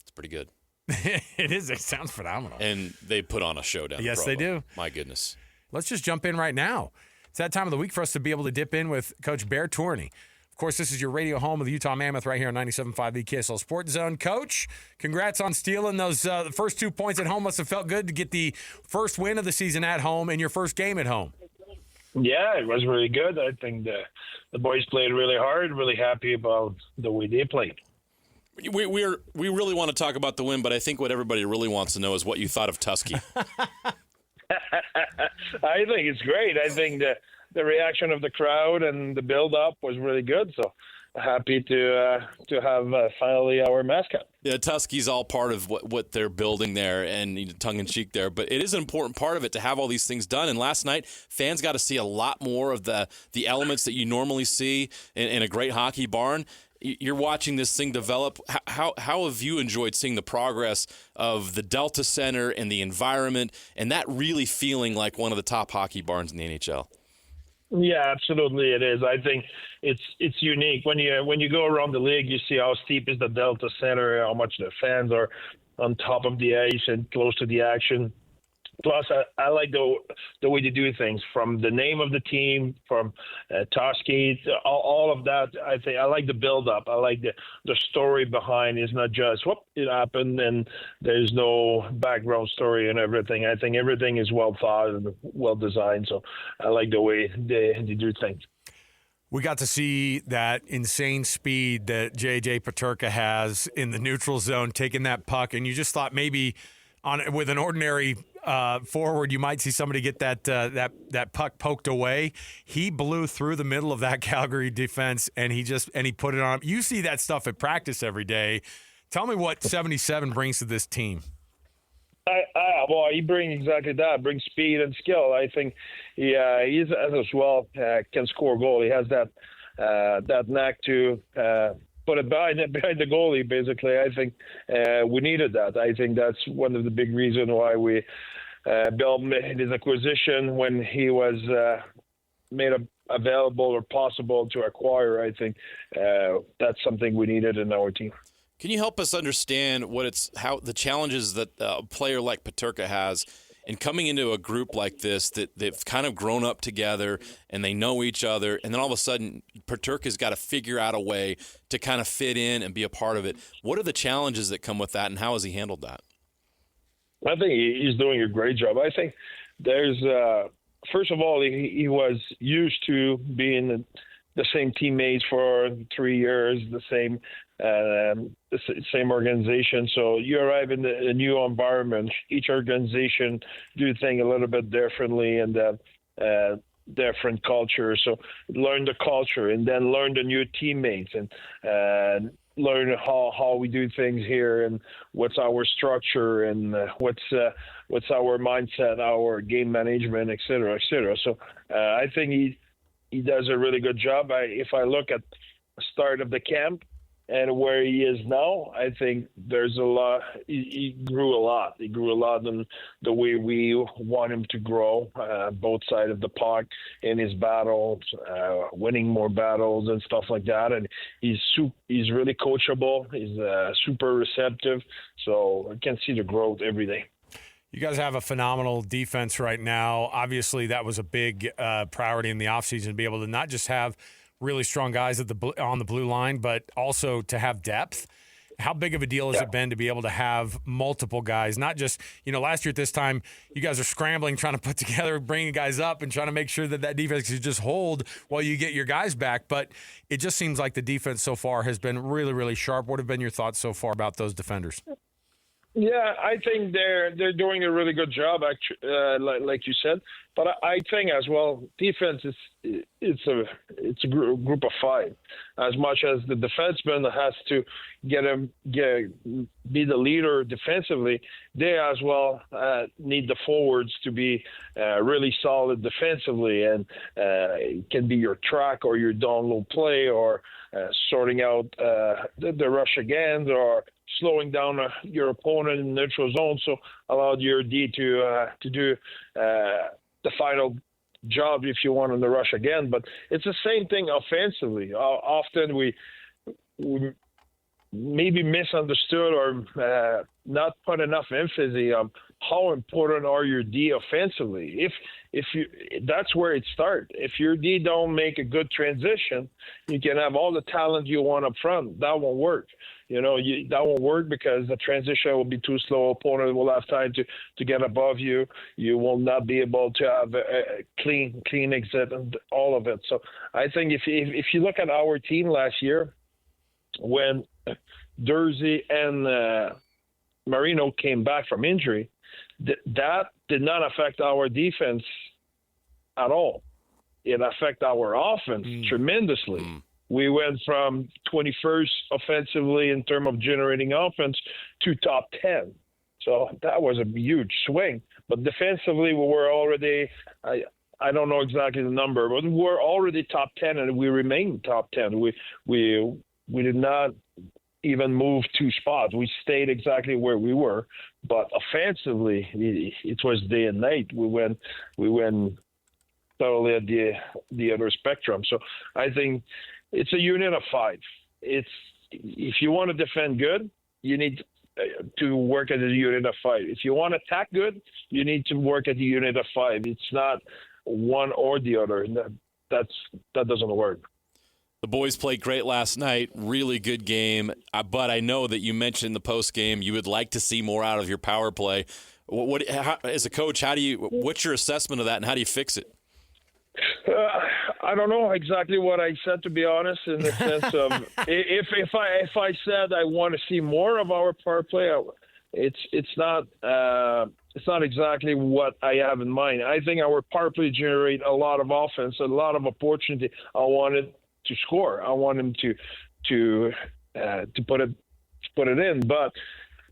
It's pretty good. It is. It sounds phenomenal. And they put on a show down in Yes, they Provo. do. My goodness. Let's just jump in right now. It's that time of the week for us to be able to dip in with Coach Bear Tourigny. Of course, this is your radio home of the Utah Mammoth right here on 97.5 the KSL Sports Zone. Coach, congrats on stealing those the first 2 points at home. Must have felt good to get the first win of the season at home and your first game at home. Yeah, it was really good. I think the boys played really hard, really happy about the way they played. We really want to talk about the win, but I think what everybody really wants to know is what you thought of Tusky. I think it's great. I think the reaction of the crowd and the build-up was really good. So happy to have finally our mascot. Yeah, Tusky's all part of what they're building there, and tongue-in-cheek there. But it is an important part of it to have all these things done. And last night, fans got to see a lot more of the elements that you normally see in a great hockey barn. You're watching this thing develop. How have you enjoyed seeing the progress of the Delta Center and the environment, and that really feeling like one of the top hockey barns in the NHL? Yeah, absolutely, it is. I think it's unique when you go around the league. You see how steep is the Delta Center, how much the fans are on top of the ice and close to the action. Plus, I like the way they do things, from the name of the team, from Toski, all of that. I think I like the build-up. I like the story behind. It's not just, whoop, it happened, and there's no background story and everything. I think everything is well thought and well designed, so I like the way they do things. We got to see that insane speed that J.J. Peterka has in the neutral zone, taking that puck, and you just thought maybe with an ordinary forward, you might see somebody get that puck poked away. He blew through the middle of that Calgary defense, and he put it on. You see that stuff at practice every day. Tell me what 77 brings to this team. Well, he brings exactly that. Brings speed and skill. I think he as well can score a goal. He has that knack to put it behind the goalie. Basically, I think we needed that. I think that's one of the big reasons why we Bill made his acquisition when he was made available or possible to acquire. I think that's something we needed in our team. Can you help us understand how the challenges that a player like Peterka has in coming into a group like this that they've kind of grown up together and they know each other, and then all of a sudden Peterka's got to figure out a way to kind of fit in and be a part of it. What are the challenges that come with that, and how has he handled that? I think he's doing a great job. I think there's first of all, he was used to being the same teammates for 3 years, the same organization. So you arrive in a new environment. Each organization do things a little bit differently, and different culture. So learn the culture, and then learn the new teammates, and learn how we do things here, and what's our structure, and what's our mindset, our game management, et cetera, et cetera. So I think he does a really good job. If I look at the start of the camp and where he is now, I think there's a lot. He grew a lot. He grew a lot in the way we want him to grow, both sides of the puck, in his battles, winning more battles and stuff like that. And he's really coachable. He's super receptive. So I can see the growth every day. You guys have a phenomenal defense right now. Obviously, that was a big priority in the offseason, to be able to not just have really strong guys on the blue line, but also to have depth. How big of a deal has it been to be able to have multiple guys? Not just, last year at this time, you guys are scrambling, trying to put together, bringing guys up and trying to make sure that defense can just hold while you get your guys back. But it just seems like the defense so far has been really, really sharp. What have been your thoughts so far about those defenders? Yeah, I think they're doing a really good job, like you said. But I think as well, defense it's a group of five. As much as the defenseman has to be the leader defensively, they as well need the forwards to be really solid defensively, and it can be your track or your down low play, or sorting out the rush against, or slowing down your opponent in the neutral zone, so allowed your D to do the final job, if you want, on the rush again. But it's the same thing offensively. Often we maybe misunderstood or not put enough emphasis on how important are your D offensively. If you, that's where it starts. If your D don't make a good transition, you can have all the talent you want up front. That won't work. That won't work because the transition will be too slow. Opponent will have time to get above you. You will not be able to have a clean exit and all of it. So I think if you look at our team last year, when Dursey and Marino came back from injury, that did not affect our defense at all. It affected our offense tremendously. We went from 21st offensively in terms of generating offense to top 10. So that was a huge swing. But defensively, we were already, I don't know exactly the number, but we were already top 10, and we remained top 10. We did not even move 2 spots. We stayed exactly where we were. But offensively, it was day and night. We went totally at the other spectrum. So I think it's a unit of 5. If you want to defend good, you need to work at a unit of 5. If you want to attack good, you need to work at the unit of 5. It's not one or the other. That doesn't work. The boys played great last night. Really good game. But I know that you mentioned in the post game you would like to see more out of your power play. As a coach, what's your assessment of that, and how do you fix it? I don't know exactly what I said, to be honest, in the sense of if I said I want to see more of our power play, it's not exactly what I have in mind. I think our power play generate a lot of offense, a lot of opportunity. I wanted to score. I want him to put it in, but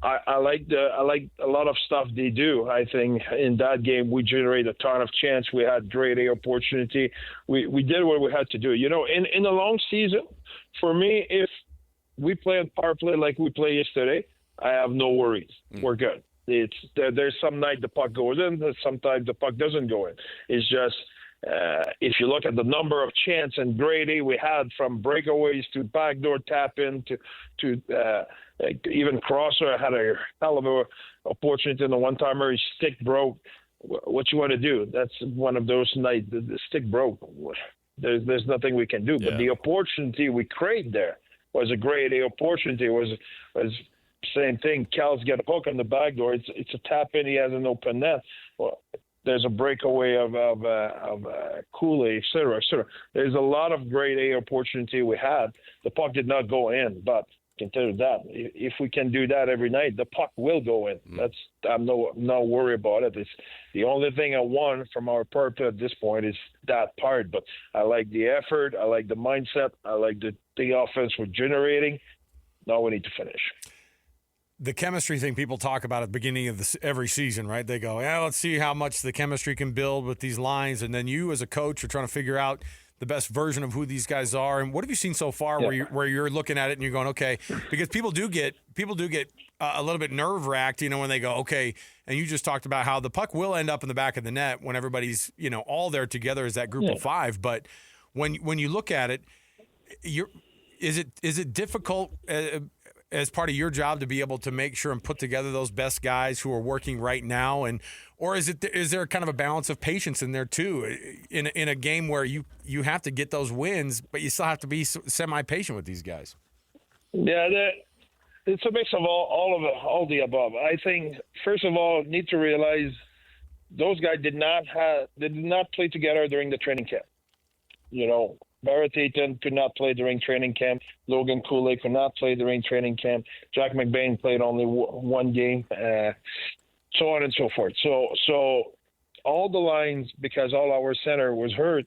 I like a lot of stuff they do. I think in that game we generated a ton of chance. We had great opportunity. We did what we had to do. You know, in the long season, for me, if we play on power play like we played yesterday, I have no worries. We're good. There's some night the puck goes in, sometimes the puck doesn't go in. It's just if you look at the number of chance and Grady we had, from breakaways to backdoor tap in to even Crosser had a hell of a opportunity in the one-timer. His stick broke. What you want to do? That's one of those nights. The stick broke. There's nothing we can do. Yeah. But the opportunity we created there was a great opportunity. Was same thing. Cal's got a hook on the back door. It's a tap in. He has an open net. Well, there's a breakaway of Kool-Aid, et cetera, et cetera. There's a lot of great opportunity we had. The puck did not go in, but I can tell you that if we can do that every night, the puck will go in. I'm not worried about it. It's the only thing I want from our part at this point is that part. But I like the effort. I like the mindset. I like the offense we're generating. Now we need to finish. The chemistry thing people talk about at the beginning of every season, right? They go, yeah, let's see how much the chemistry can build with these lines. And then you as a coach are trying to figure out the best version of who these guys are. And what have you seen so far where you're looking at it and you're going, okay, because people do get a little bit nerve-wracked, you know, when they go, okay, and you just talked about how the puck will end up in the back of the net when everybody's, you know, all there together as that group of 5. But when you look at it, is it difficult as part of your job to be able to make sure and put together those best guys who are working right now, or is there kind of a balance of patience in there too, in a game where you have to get those wins, but you still have to be semi-patient with these guys? Yeah, it's a mix of all the above. I think first of all, need to realize those guys did not play together during the training camp. You know, Barrett Eaton could not play during training camp. Logan Kool-Aid could not play during training camp. Jack McBain played only one game, so on and so forth. So all the lines, because all our center was hurt,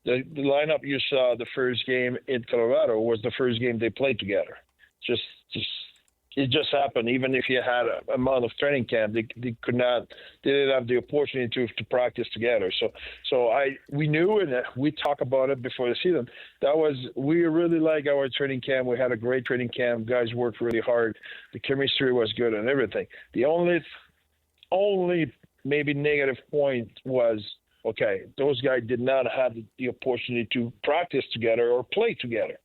the lineup you saw the first game in Colorado was the first game they played together. It just happened. Even if you had a month of training camp, they didn't have the opportunity to practice together. So we knew, and we talked about it before the season. We really like our training camp. We had a great training camp. Guys worked really hard. The chemistry was good and everything. The only maybe negative point was, okay, those guys did not have the opportunity to practice together or play together.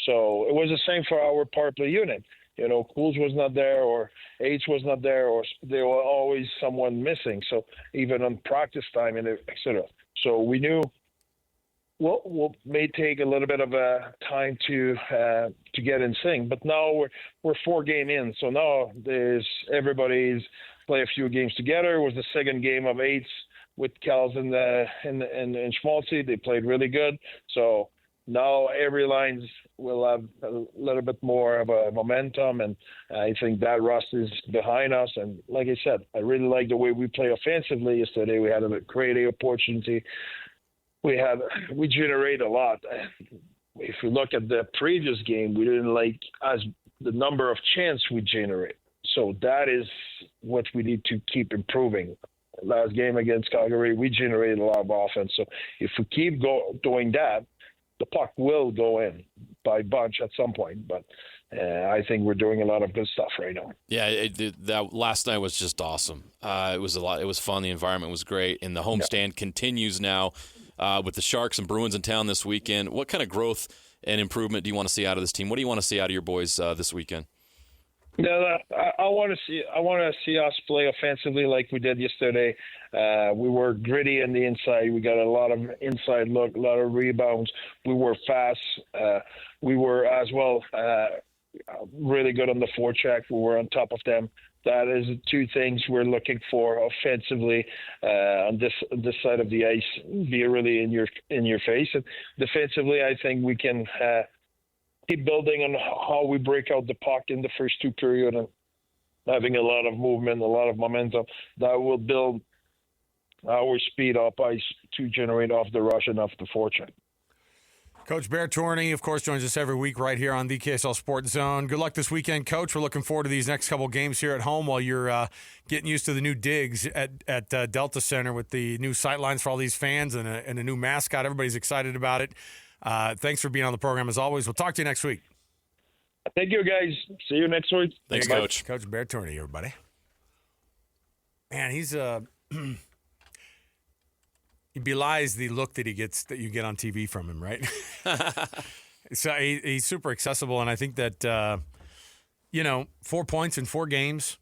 So it was the same for our power play unit. You know, Cools was not there, or H was not there, or there were always someone missing. So even on practice time and et cetera. So we knew, well, may take a little bit of a time to get in sync. But now we're 4 games in. So now everybody's play a few games together. It was the second game of 8s with Kels and Schmaltzy. They played really good. So now every lines will have a little bit more of a momentum, and I think that rust is behind us. And like I said, I really like the way we play offensively yesterday. We had a great opportunity. We generate a lot. If you look at the previous game, we didn't like as the number of chance we generate. So that is what we need to keep improving. Last game against Calgary, we generated a lot of offense. So if we keep doing that, the puck will go in by bunch at some point, but I think we're doing a lot of good stuff right now. Yeah, that last night was just awesome. It was a lot. It was fun. The environment was great, and the homestand continues now. with the Sharks and Bruins in town this weekend. What kind of growth and improvement do you want to see out of this team? What do you want to see out of your boys this weekend? Yeah, I want to see us play offensively like we did yesterday. We were gritty in the inside. We got a lot of inside look, a lot of rebounds. We were fast. We were as well really good on the forecheck. We were on top of them. That is the two things we're looking for offensively on this side of the ice. Be really in your face. And defensively, I think we can keep building on how we break out the puck in the first two periods and having a lot of movement, a lot of momentum. That will build our speed up ice to generate off the rush and off the forecheck. Coach Bear Tourigny, of course, joins us every week right here on the KSL Sports Zone. Good luck this weekend, Coach. We're looking forward to these next couple games here at home while you're getting used to the new digs at Delta Center with the new sightlines for all these fans and a new mascot. Everybody's excited about it. Thanks for being on the program as always. We'll talk to you next week. Thank you, guys. See you next week. Thanks, Coach. Coach Bear Tourigny, everybody. Man, he's he belies the look that he gets that you get on TV from him, right? So he's super accessible, and I think that 4 points in 4 games,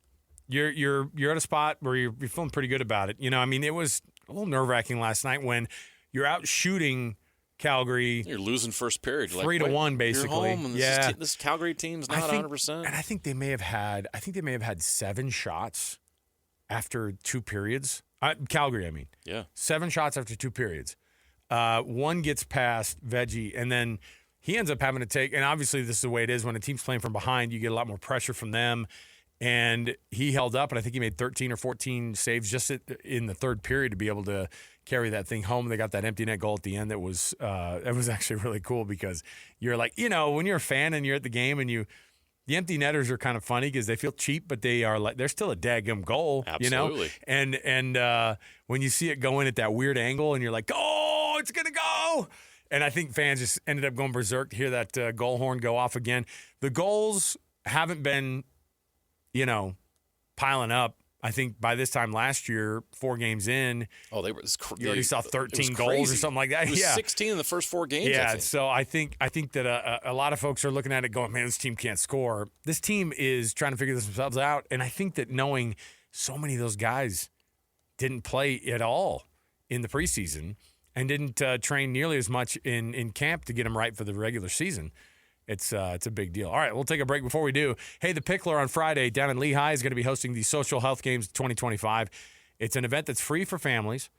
you're at a spot where you're feeling pretty good about it. I mean, it was a little nerve-wracking last night when you're out shooting Calgary. You're losing first period. 3-1, basically. You're home, and this Calgary team's not 100%. And I think they may have had 7 shots after 2 periods. Calgary, I mean. Yeah. 7 shots after 2 periods. One gets past Veggie, and then he ends up having to take, and obviously this is the way it is when a team's playing from behind, you get a lot more pressure from them. And he held up, and I think he made 13 or 14 saves just in the third period to be able to carry that thing home. They got that empty net goal at the end that was actually really cool because you're like, when you're a fan and you're at the game and the empty netters are kind of funny because they feel cheap, but they're still a daggum goal. Absolutely. And when you see it go in at that weird angle and you're like, oh, it's going to go. And I think fans just ended up going berserk to hear that goal horn go off again. The goals haven't been, piling up. I think by this time last year, 4 games in, you already saw 13 goals or something like that. It was 16 in the first 4 games. Yeah, so I think that a lot of folks are looking at it going, man, this team can't score. This team is trying to figure themselves out, and I think that knowing so many of those guys didn't play at all in the preseason and didn't train nearly as much in camp to get them right for the regular season, it's a big deal. All right, we'll take a break. Before we do, hey, the Pickler on Friday down in Lehigh is going to be hosting the Social Health Games 2025. It's an event that's free for families.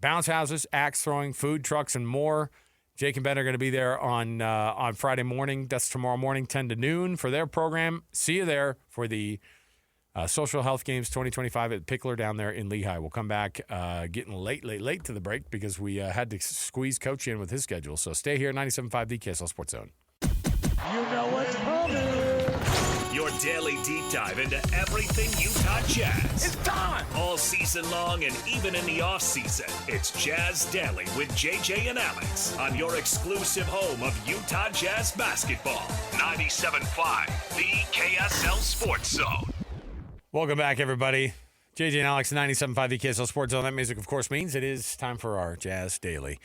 Bounce houses, axe throwing, food trucks, and more. Jake and Ben are going to be there on Friday morning. That's tomorrow morning, 10 to noon for their program. See you there for the Social Health Games 2025 at Pickler down there in Lehigh. We'll come back getting late to the break because we had to squeeze Coach in with his schedule. So stay here, 97.5 the KSL Sports Zone. You know what's coming. Your daily deep dive into everything Utah Jazz. It's time. All season long and even in the off season. It's Jazz Daily with JJ and Alex on your exclusive home of Utah Jazz basketball. 97.5 the KSL Sports Zone. Welcome back, everybody. JJ and Alex, 97.5 the KSL Sports Zone. That music, of course, means it is time for our Jazz Daily.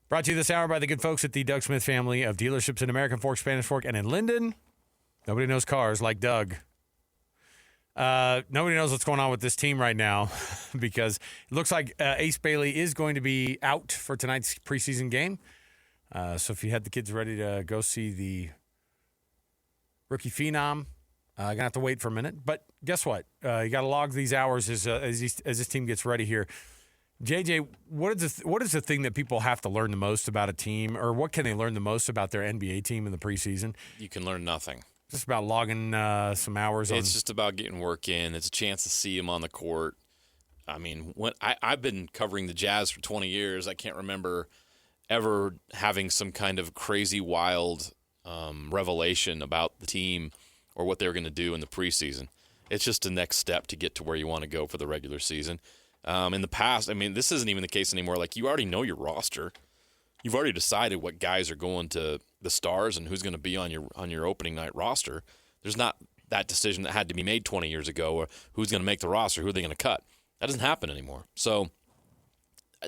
Brought to you this hour by the good folks at the Doug Smith family of dealerships in American Fork, Spanish Fork, and in Linden. Nobody knows cars like Doug. Nobody knows what's going on with this team right now because it looks like Ace Bailey is going to be out for tonight's preseason game. So if you had the kids ready to go see the rookie phenom, you're going to have to wait for a minute. But guess what? You got to log these hours as this team gets ready here. JJ, what is the thing that people have to learn the most about a team, or what can they learn the most about their NBA team in the preseason? You can learn nothing. Just about logging some hours. It's just about getting work in. It's a chance to see them on the court. I mean, when I've been covering the Jazz for 20 years, I can't remember ever having some kind of crazy, wild revelation about the team or what they're going to do in the preseason. It's just the next step to get to where you want to go for the regular season. In the past, I mean, this isn't even the case anymore. Like, you already know your roster. You've already decided what guys are going to the Stars and who's going to be on your opening night roster. There's not that decision that had to be made 20 years ago, or who's going to make the roster, who are they going to cut. That doesn't happen anymore. So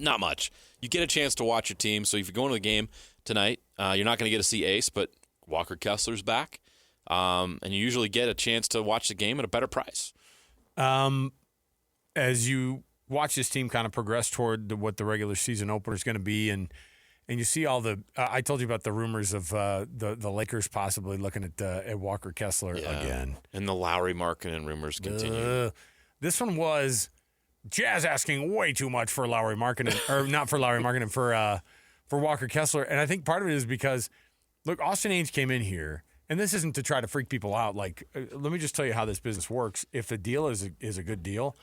Not much. You get a chance to watch your team. So if you're going to the game tonight, you're not going to get to see Ace, but Walker Kessler's back. And you usually get a chance to watch the game at a better price. As you watch this team kind of progress toward what the regular season opener is going to be, and you see all the I told you about the rumors of the Lakers possibly looking at Walker Kessler again. And the Lowry Markkanen rumors continue. This one was Jazz asking way too much for Lowry Markkanen, or not for Lowry Markkanen, for Walker Kessler. And I think part of it is because, look, Austin Ainge came in here, and this isn't to try to freak people out. Like, let me just tell you how this business works. If the deal is a good deal,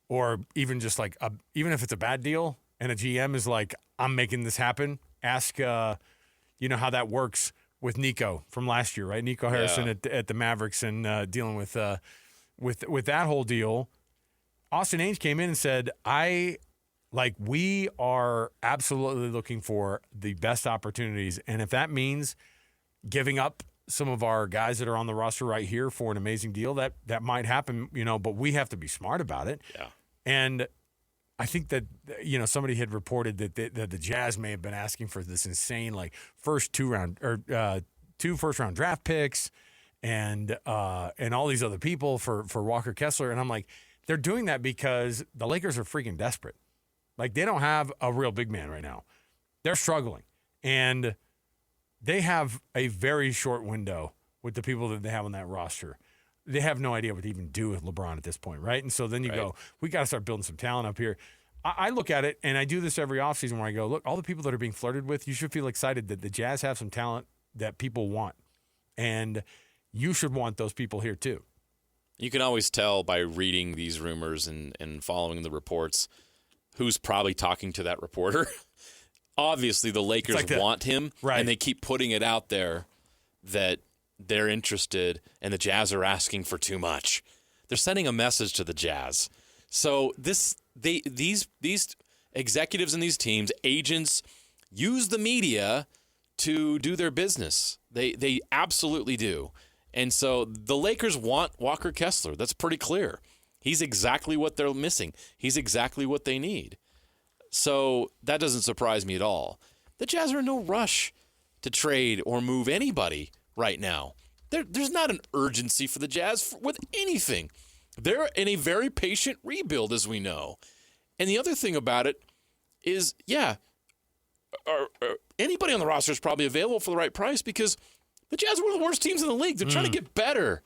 or even just like even if it's a bad deal, and a GM is like, I'm making this happen, ask how that works with Nico from last year, right? Nico Harrison at the Mavericks and dealing with that whole deal. Austin Ainge came in and said, we are absolutely looking for the best opportunities. And if that means giving up some of our guys that are on the roster right here for an amazing deal, that might happen, but we have to be smart about it. Yeah. And I think that, somebody had reported that the Jazz may have been asking for this insane, two first-round draft picks and all these other people for Walker Kessler. And I'm like, they're doing that because the Lakers are freaking desperate. Like, they don't have a real big man right now. They're struggling. And they have a very short window with the people that they have on that roster. They have no idea what to even do with LeBron at this point, right? And so then you go, we got to start building some talent up here. I look at it, and I do this every offseason where I go, look, all the people that are being flirted with, you should feel excited that the Jazz have some talent that people want. And you should want those people here too. You can always tell by reading these rumors and following the reports who's probably talking to that reporter. Obviously, the Lakers want him, right, and they keep putting it out there that they're interested, and the Jazz are asking for too much. They're sending a message to the Jazz. So these executives and these teams, agents, use the media to do their business. They absolutely do. And so the Lakers want Walker Kessler. That's pretty clear. He's exactly what they're missing. He's exactly what they need. So that doesn't surprise me at all. The Jazz are in no rush to trade or move anybody right now. There's not an urgency for the Jazz with anything. They're in a very patient rebuild, as we know. And the other thing about it is, anybody on the roster is probably available for the right price because the Jazz are one of the worst teams in the league. They're trying to get better.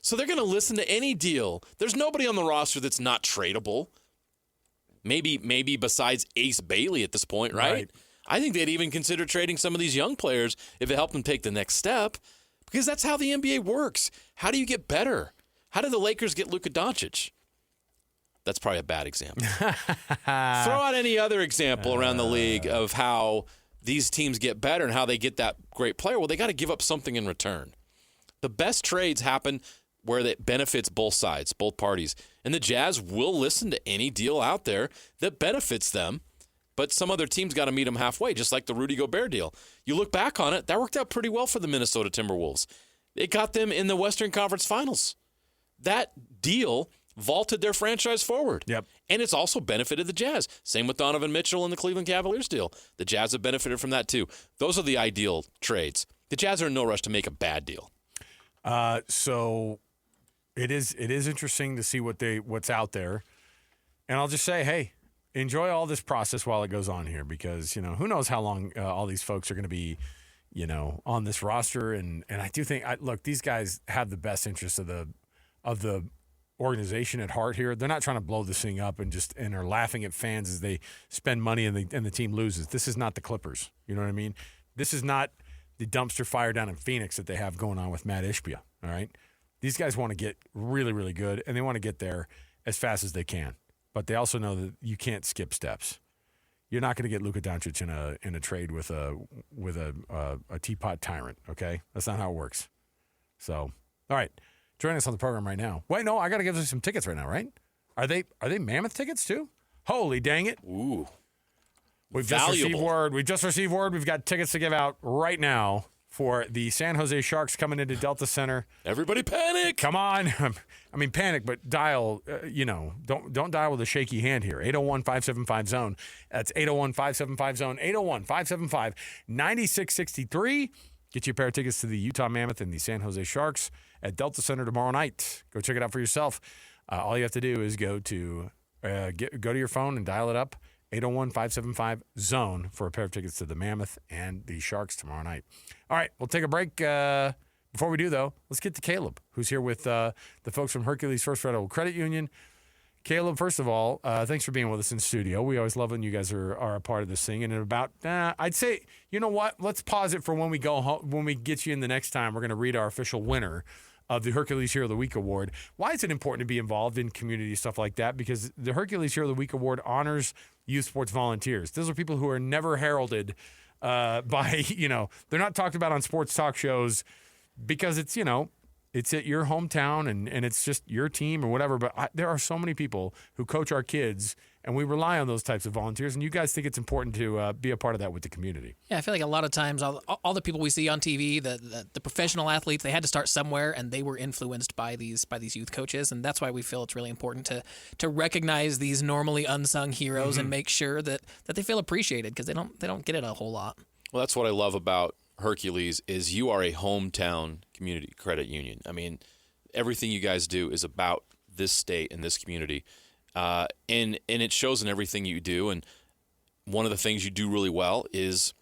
So they're going to listen to any deal. There's nobody on the roster that's not tradable. Maybe besides Ace Bailey at this point, right? I think they'd even consider trading some of these young players if it helped them take the next step, because that's how the NBA works. How do you get better? How did the Lakers get Luka Doncic? That's probably a bad example. Throw out any other example around the league of how these teams get better and how they get that great player. Well, they got to give up something in return. The best trades happen where it benefits both sides, both parties. And the Jazz will listen to any deal out there that benefits them, but some other team's got to meet them halfway, just like the Rudy Gobert deal. You look back on it, that worked out pretty well for the Minnesota Timberwolves. It got them in the Western Conference Finals. That deal vaulted their franchise forward. Yep. And it's also benefited the Jazz. Same with Donovan Mitchell and the Cleveland Cavaliers deal. The Jazz have benefited from that too. Those are the ideal trades. The Jazz are in no rush to make a bad deal. So it is interesting to see what's out there. And I'll just say, hey, enjoy all this process while it goes on here, because, who knows how long all these folks are going to be, on this roster. And I do think, look, these guys have the best interests of the organization at heart here. They're not trying to blow this thing up and are laughing at fans as they spend money and the team loses. This is not the Clippers. You know what I mean? This is not the dumpster fire down in Phoenix that they have going on with Matt Ishbia. All right. These guys want to get really, really good, and they want to get there as fast as they can. But they also know that you can't skip steps. You're not going to get Luka Doncic in a trade with a teapot tyrant. Okay, that's not how it works. So, all right, join us on the program right now. Wait, no, I got to give you some tickets right now, right? Are they Mammoth tickets too? Holy dang it! Ooh, we've just received word. We've got tickets to give out right now for the San Jose Sharks coming into Delta Center. Everybody panic! Come on. I mean, panic, but dial, don't dial with a shaky hand here. 801-575-ZONE. That's 801-575-ZONE, 801-575-9663. Get you a pair of tickets to the Utah Mammoth and the San Jose Sharks at Delta Center tomorrow night. Go check it out for yourself. All you have to do is go to your phone and dial it up, 801-575-ZONE, for a pair of tickets to the Mammoth and the Sharks tomorrow night. All right, we'll take a break. Before we do, though, let's get to Caleb, who's here with the folks from Hercules First Federal Credit Union. Caleb, first of all, thanks for being with us in studio. We always love when you guys are a part of this thing. And in about, I'd say, you know what? Let's pause it for when we go home. When we get you in the next time, we're going to read our official winner of the Hercules Hero of the Week Award. Why is it important to be involved in community stuff like that? Because the Hercules Hero of the Week Award honors youth sports volunteers. Those are people who are never heralded by, they're not talked about on sports talk shows because it's at your hometown and it's just your team or whatever. But there are so many people who coach our kids, and we rely on those types of volunteers. And you guys think it's important to be a part of that with the community. Yeah, I feel like a lot of times all the people we see on TV, the professional athletes, they had to start somewhere, and they were influenced by these youth coaches. And that's why we feel it's really important to recognize these normally unsung heroes and make sure that they feel appreciated, because they don't get it a whole lot. Well, that's what I love about Hercules is you are a hometown community credit union. I mean, everything you guys do is about this state and this community, and it shows in everything you do. And one of the things you do really well is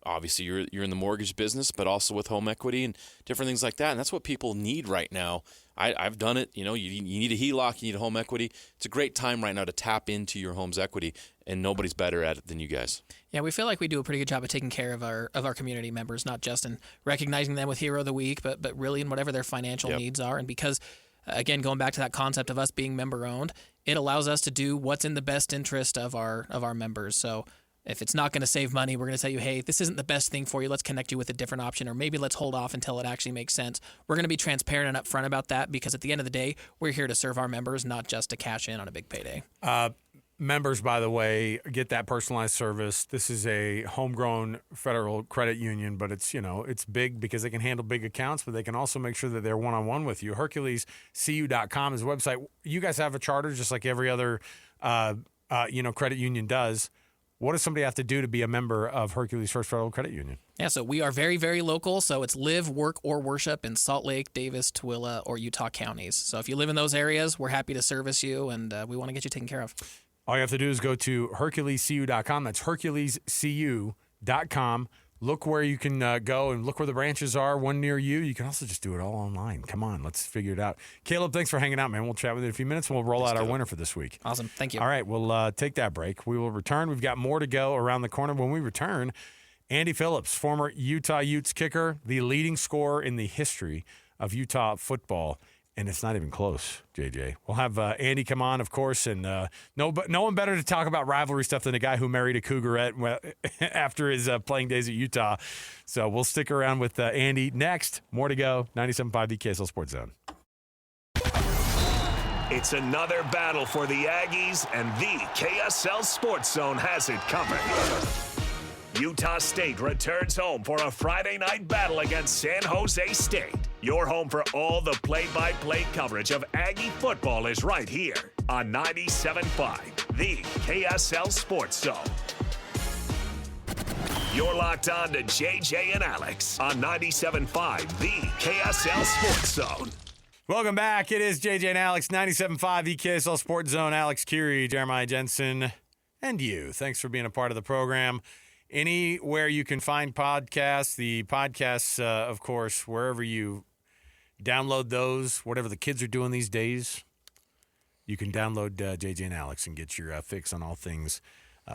obviously you're in the mortgage business, but also with home equity and different things like that. And that's what people need right now. I've done it. You need a HELOC, you need a home equity. It's a great time right now to tap into your home's equity, and nobody's better at it than you guys. Yeah, we feel like we do a pretty good job of taking care of our community members, not just in recognizing them with Hero of the Week, but really in whatever their financial needs are. And because, again, going back to that concept of us being member-owned, it allows us to do what's in the best interest of our members. So if it's not going to save money, we're going to tell you, hey, this isn't the best thing for you. Let's connect you with a different option, or maybe let's hold off until it actually makes sense. We're going to be transparent and upfront about that, because at the end of the day, we're here to serve our members, not just to cash in on a big payday. Members, by the way, get that personalized service. This is a homegrown federal credit union, but it's big because they can handle big accounts, but they can also make sure that they're one-on-one with you. HerculesCU.com is a website. You guys have a charter just like every other credit union does. What does somebody have to do to be a member of Hercules First Federal Credit Union? Yeah, so we are very, very local. So it's live, work, or worship in Salt Lake, Davis, Tooele, or Utah counties. So if you live in those areas, we're happy to service you, and we want to get you taken care of. All you have to do is go to HerculesCU.com. That's HerculesCU.com. Look where you can go and look where the branches are, one near you. You can also just do it all online. Come on, let's figure it out. Caleb, thanks for hanging out, man. We'll chat with you in a few minutes, and we'll roll out our winner for this week. Awesome. Thank you. All right, we'll take that break. We will return. We've got more to go around the corner. When we return, Andy Phillips, former Utah Utes kicker, the leading scorer in the history of Utah football. And it's not even close, JJ. We'll have Andy come on, of course, and no one better to talk about rivalry stuff than a guy who married a Cougarette after his playing days at Utah. So we'll stick around with Andy next. More to go. 97.5 the KSL Sports Zone. It's another battle for the Aggies, and the KSL Sports Zone has it covered. Utah State returns home for a Friday night battle against San Jose State. Your home for all the play-by-play coverage of Aggie football is right here on 97.5, the KSL Sports Zone. You're locked on to JJ and Alex on 97.5, the KSL Sports Zone. Welcome back. It is JJ and Alex, 97.5, the KSL Sports Zone. Alex Kirry, Jeremiah Jensen, and you. Thanks for being a part of the program. Anywhere you can find podcasts, the podcasts, of course, wherever you download those, whatever the kids are doing these days, you can download JJ and Alex and get your fix on all things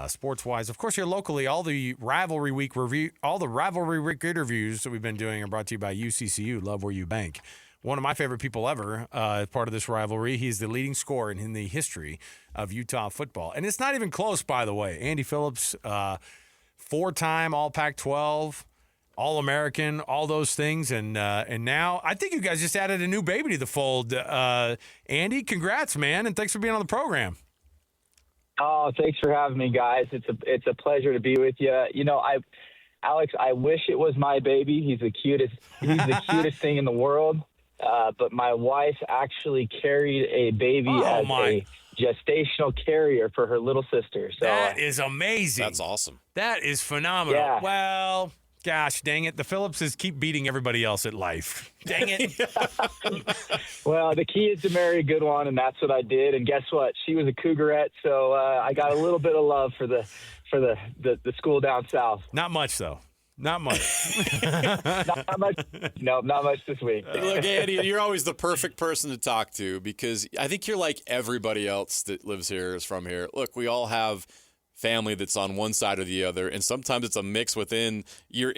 sports-wise. Of course, here locally, all the Rivalry Week interviews that we've been doing are brought to you by UCCU, Love Where You Bank. One of my favorite people ever, part of this rivalry. He's the leading scorer in the history of Utah football. And it's not even close, by the way. Andy Phillips, four-time All-Pac-12, All-American, all those things. And now I think you guys just added a new baby to the fold. Andy, congrats, man, and thanks for being on the program. Oh, thanks for having me, guys. It's a pleasure to be with you. Alex, I wish it was my baby. He's the cutest thing in the world. but my wife actually carried a baby as a gestational carrier for her little sister. So that is amazing. That's awesome. That is phenomenal. Yeah. Well, gosh, dang it. The Phillipses keep beating everybody else at life. Dang it. Well, the key is to marry a good one, and that's what I did. And guess what? She was a Cougarette, so I got a little bit of love for the school down south. Not much, though. Not much. Not much. No, not much this week. Look, Andy, you're always the perfect person to talk to because I think you're like everybody else that lives here, is from here. Look, we all have family that's on one side or the other, and sometimes it's a mix within your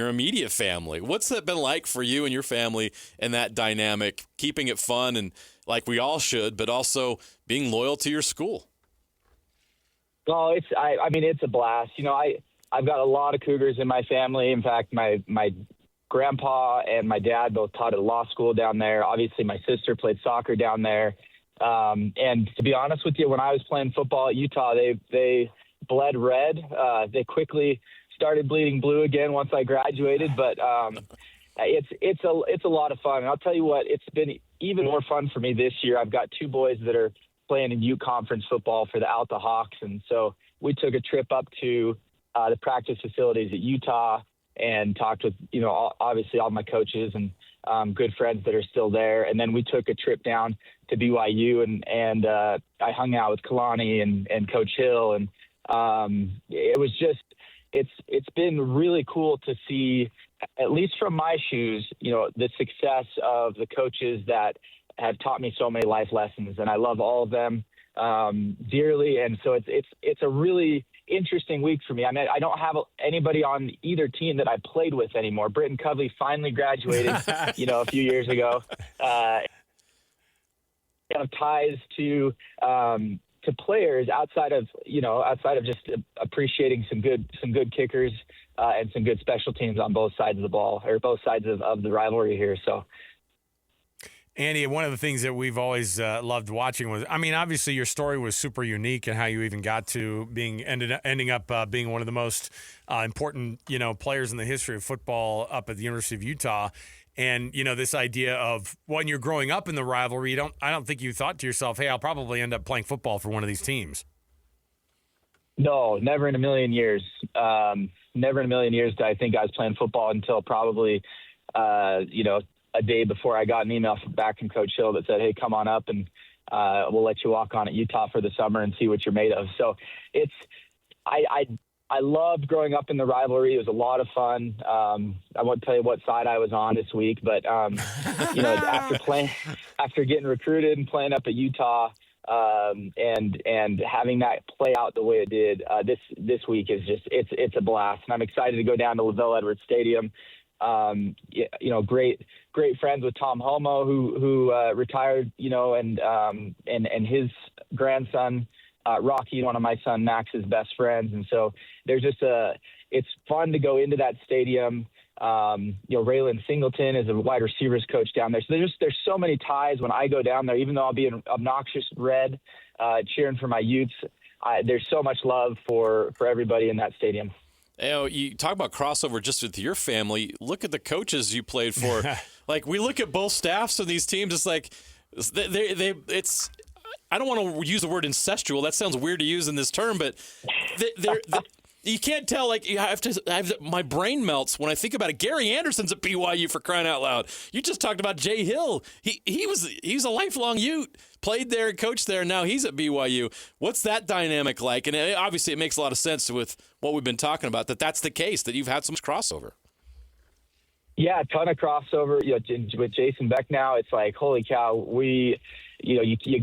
immediate family. What's that been like for you and your family and that dynamic, keeping it fun and like we all should, but also being loyal to your school? Well, it's a blast. You know, I've got a lot of Cougars in my family. In fact, my grandpa and my dad both taught at law school down there. Obviously, my sister played soccer down there. And to be honest with you, when I was playing football at Utah, they bled red. They quickly started bleeding blue again once I graduated. But it's a lot of fun. And I'll tell you what, it's been even more fun for me this year. I've got two boys that are playing in Ute Conference football for the Alta Hawks. And so we took a trip up to the practice facilities at Utah and talked with, obviously all my coaches and good friends that are still there. And then we took a trip down to BYU and I hung out with Kalani and Coach Hill. And it was just, it's been really cool to see, at least from my shoes, the success of the coaches that have taught me so many life lessons. And I love all of them dearly. And so it's a really interesting week for me. I mean, I don't have anybody on either team that I played with anymore. Britton Covley finally graduated, a few years ago. Have ties to players outside of just appreciating some good kickers and some good special teams on both sides of the ball, or both sides of the rivalry here. So. Andy, one of the things that we've always loved watching was, obviously your story was super unique and how you even got to ending up being one of the most important, players in the history of football up at the University of Utah. And, this idea of when you're growing up in the rivalry, I don't think you thought to yourself, hey, I'll probably end up playing football for one of these teams. No, never in a million years. Never in a million years did I think I was playing football until probably, a day before I got an email back from Coach Hill that said, hey, come on up and we'll let you walk on at Utah for the summer and see what you're made of. So I loved growing up in the rivalry. It was a lot of fun. I won't tell you what side I was on this week, but after getting recruited and playing up at Utah and having that play out the way it did, this week is just, it's a blast. And I'm excited to go down to LaVell Edwards Stadium. Great friends with Tom Homo, who retired, and his grandson, Rocky, one of my son Max's best friends. And so there's just it's fun to go into that stadium. Raylan Singleton is a wide receivers coach down there. So there's so many ties when I go down there, even though I'll be in obnoxious red, cheering for my Utes. There's so much love for everybody in that stadium. You talk about crossover just with your family. Look at the coaches you played for. Like, we look at both staffs of these teams. It's like it's. I don't want to use the word incestual. That sounds weird to use in this term, but you can't tell. Like, my brain melts when I think about it. Gary Anderson's at BYU, for crying out loud. You just talked about Jay Hill. He's a lifelong Ute. Played there, coached there, and now he's at BYU. What's that dynamic like? And obviously it makes a lot of sense with what we've been talking about, that's the case, that you've had so much crossover. Yeah, a ton of crossover. With Jason Beck now, it's like, holy cow, you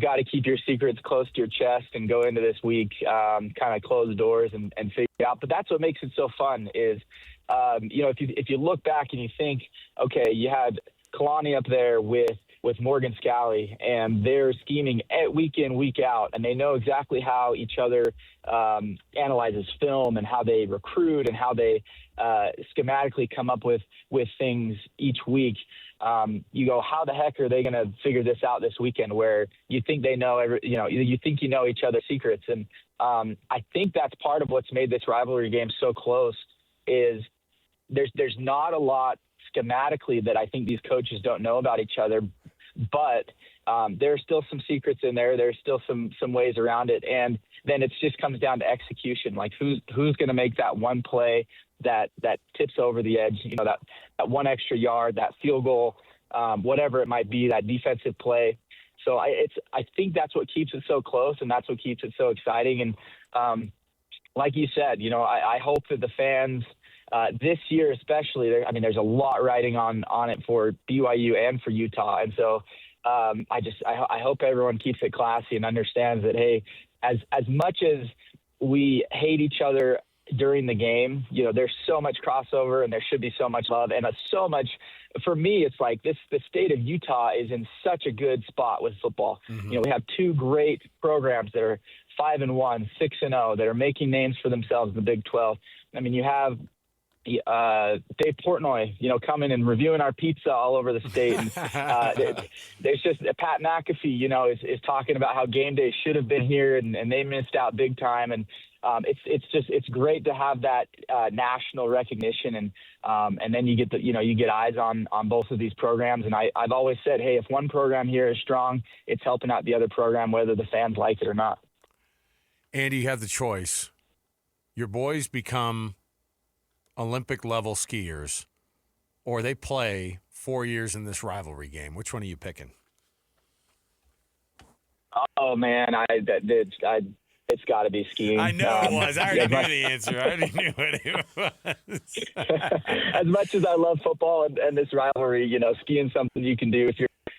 got to keep your secrets close to your chest and go into this week, kind of close the doors and figure it out. But that's what makes it so fun is, if you look back and you think, okay, you had Kalani up there with Morgan Scally, and they're scheming week in, week out, and they know exactly how each other analyzes film and how they recruit and how they schematically come up with things each week. You go, how the heck are they going to figure this out this weekend? Where you think they know you think you know each other's secrets, and I think that's part of what's made this rivalry game so close. Is there's not a lot schematically that I think these coaches don't know about each other, but there's still some secrets in there. There's still some ways around it. And then it just comes down to execution. Like who's going to make that one play that tips over the edge, that one extra yard, that field goal, whatever it might be, that defensive play. So I think that's what keeps it so close, and that's what keeps it so exciting. And like you said, I hope that the fans this year especially, there's a lot riding on it for BYU and for Utah. And so I hope everyone keeps it classy and understands that, hey, as much as we hate each other during the game, there's so much crossover and there should be so much love and so much. For me, it's like the state of Utah is in such a good spot with football. We have two great programs that are 5-1, 6-0, that are making names for themselves in the Big 12. You have Dave Portnoy, coming and reviewing our pizza all over the state. And, there's just Pat McAfee, is talking about how game day should have been here and they missed out big time. And it's great to have that national recognition, and then you get eyes on both of these programs. And I've always said, hey, if one program here is strong, it's helping out the other program, whether the fans like it or not. Andy, you have the choice. Your boys become Olympic level skiers, or they play 4 years in this rivalry game. Which one are you picking? Oh man, it's got to be skiing. I know it was. I already knew the answer. I already knew what it was. As much as I love football and this rivalry, skiing something you can do.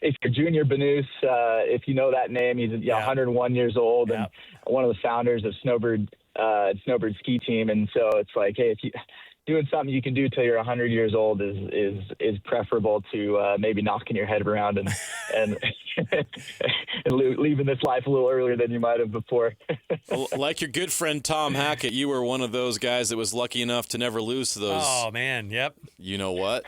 If you're Junior Benoose, if you know that name, he's 101 years old and one of the founders of Snowbird ski team. And so it's like, hey, if you doing something you can do till you're 100 years old is preferable to maybe knocking your head around and leaving this life a little earlier than you might have before. Like your good friend Tom Hackett, you were one of those guys that was lucky enough to never lose to those. Oh man, yep. You know what?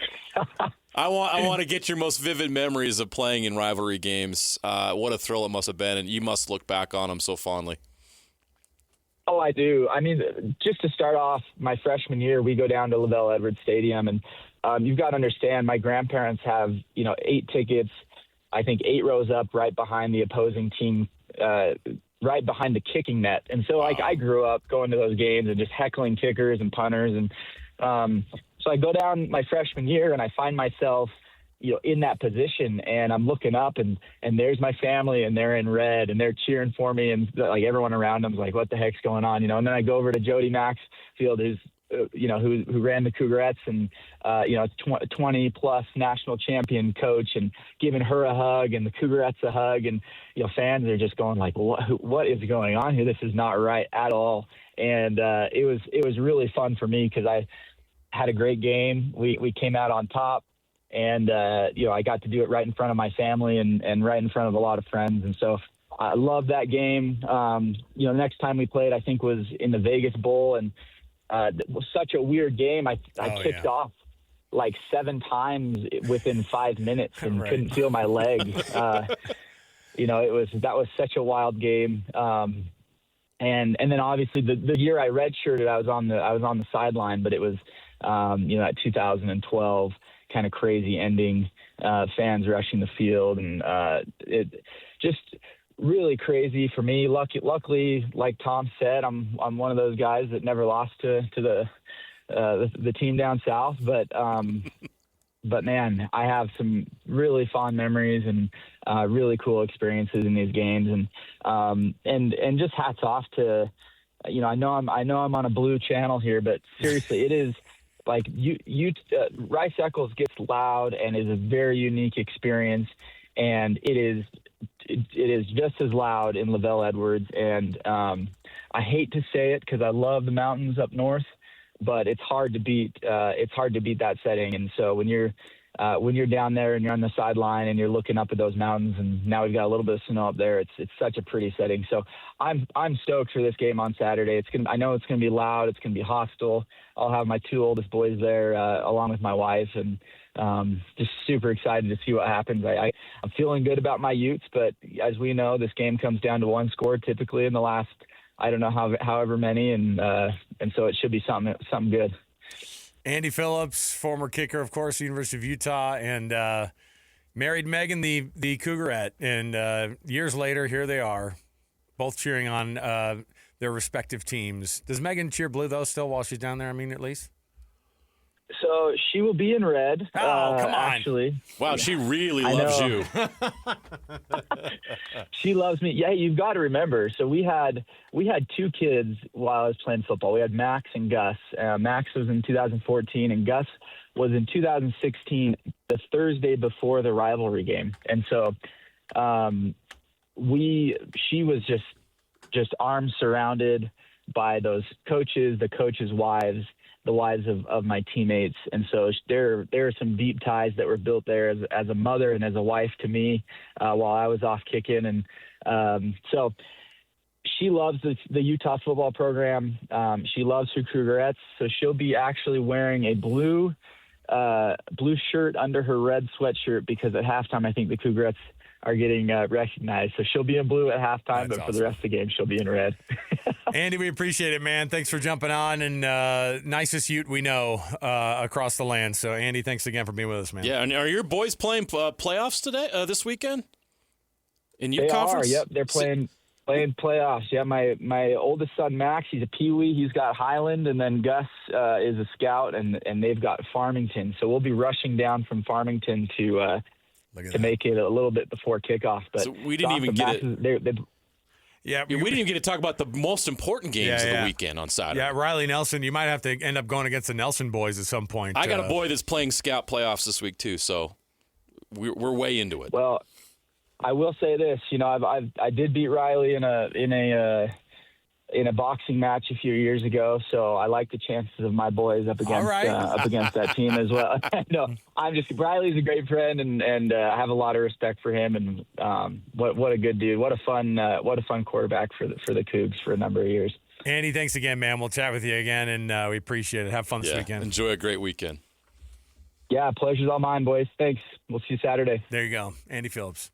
I want to get your most vivid memories of playing in rivalry games. What a thrill it must have been, and you must look back on them so fondly. Oh, I do. Just to start off, my freshman year, we go down to LaVell Edwards Stadium, and you've got to understand, my grandparents have 8 tickets. I think 8 rows up, right behind the opposing team, right behind the kicking net. And so, I grew up going to those games and just heckling kickers and punters, and so I go down my freshman year, and I find myself, in that position, and I'm looking up, and there's my family, and they're in red, and they're cheering for me, and like everyone around them's like, what the heck's going on, And then I go over to Jody Maxfield, who's who ran the Cougarettes, and 20 plus national champion coach, and giving her a hug and the Cougarettes a hug, and fans are just going like, what is going on here? This is not right at all. And it was really fun for me because I had a great game. We came out on top. And, I got to do it right in front of my family and right in front of a lot of friends. And so I love that game. Next time we played, I think, was in the Vegas Bowl. And it was such a weird game. I kicked off like 7 times within 5 minutes and couldn't feel my leg. That was such a wild game. And then obviously the year I redshirted, I was on the sideline, but it was, that 2012 kind of crazy ending, fans rushing the field, and it just really crazy for me. Luckily, like Tom said, I'm one of those guys that never lost to the team down south, but man, I have some really fond memories and really cool experiences in these games, and just hats off to, I know I'm on a blue channel here, but seriously, it is. Like Rice Eccles gets loud and is a very unique experience, and it is just as loud in LaVell Edwards. And I hate to say it because I love the mountains up north, but it's hard to beat. It's hard to beat that setting. And so when you're down there and you're on the sideline and you're looking up at those mountains, and now we've got a little bit of snow up there, it's such a pretty setting. So I'm stoked for this game on Saturday. I know it's gonna be loud. It's gonna be hostile. I'll have my 2 oldest boys there along with my wife, and just super excited to see what happens. I'm feeling good about my Utes, but as we know, this game comes down to 1 score typically in the last, I don't know however many, and so it should be something good. Andy Phillips, former kicker, of course, University of Utah, and married Megan, the Cougarette. And years later, here they are, both cheering on their respective teams. Does Megan cheer blue, though, still while she's down there, at least? So she will be in red. Oh, come on. Actually. Wow, she really loves you. She loves me. Yeah, you've got to remember. So we had 2 kids while I was playing football. We had Max and Gus. Max was in 2014, and Gus was in 2016, the Thursday before the rivalry game. And so she was just arms surrounded by those coaches, the coaches' wives, the wives of my teammates. And so there are some deep ties that were built there as a mother and as a wife to me while I was off kicking. And so she loves the Utah football program. She loves her Cougarettes. So she'll be actually wearing a blue shirt under her red sweatshirt because at halftime I think the Cougarettes are getting recognized. So she'll be in blue at halftime, but for the rest of the game, she'll be in red. Andy, we appreciate it, man. Thanks for jumping on, and nicest Ute we know across the land. So, Andy, thanks again for being with us, man. Yeah, and are your boys playing playoffs today, this weekend? In Ute Conference? Yep, they're playing playoffs. Yeah, my oldest son, Max, he's a peewee. He's got Highland, and then Gus is a scout, and they've got Farmington. So we'll be rushing down from Farmington to make it a little bit before kickoff. But so we didn't even get it. We didn't even get to talk about the most important games of the weekend on Saturday. Yeah, Riley Nelson, you might have to end up going against the Nelson boys at some point. I got a boy that's playing scout playoffs this week too, so we're way into it. Well, I will say this, I did beat Riley in a boxing match a few years ago, so I like the chances of my boys up against that team as well. No, Riley's a great friend, and I have a lot of respect for him. And what a good dude! What a fun quarterback for the Cougs for a number of years. Andy, thanks again, man. We'll chat with you again, and we appreciate it. Have fun this weekend. Enjoy a great weekend. Yeah, pleasure's all mine, boys. Thanks. We'll see you Saturday. There you go, Andy Phillips.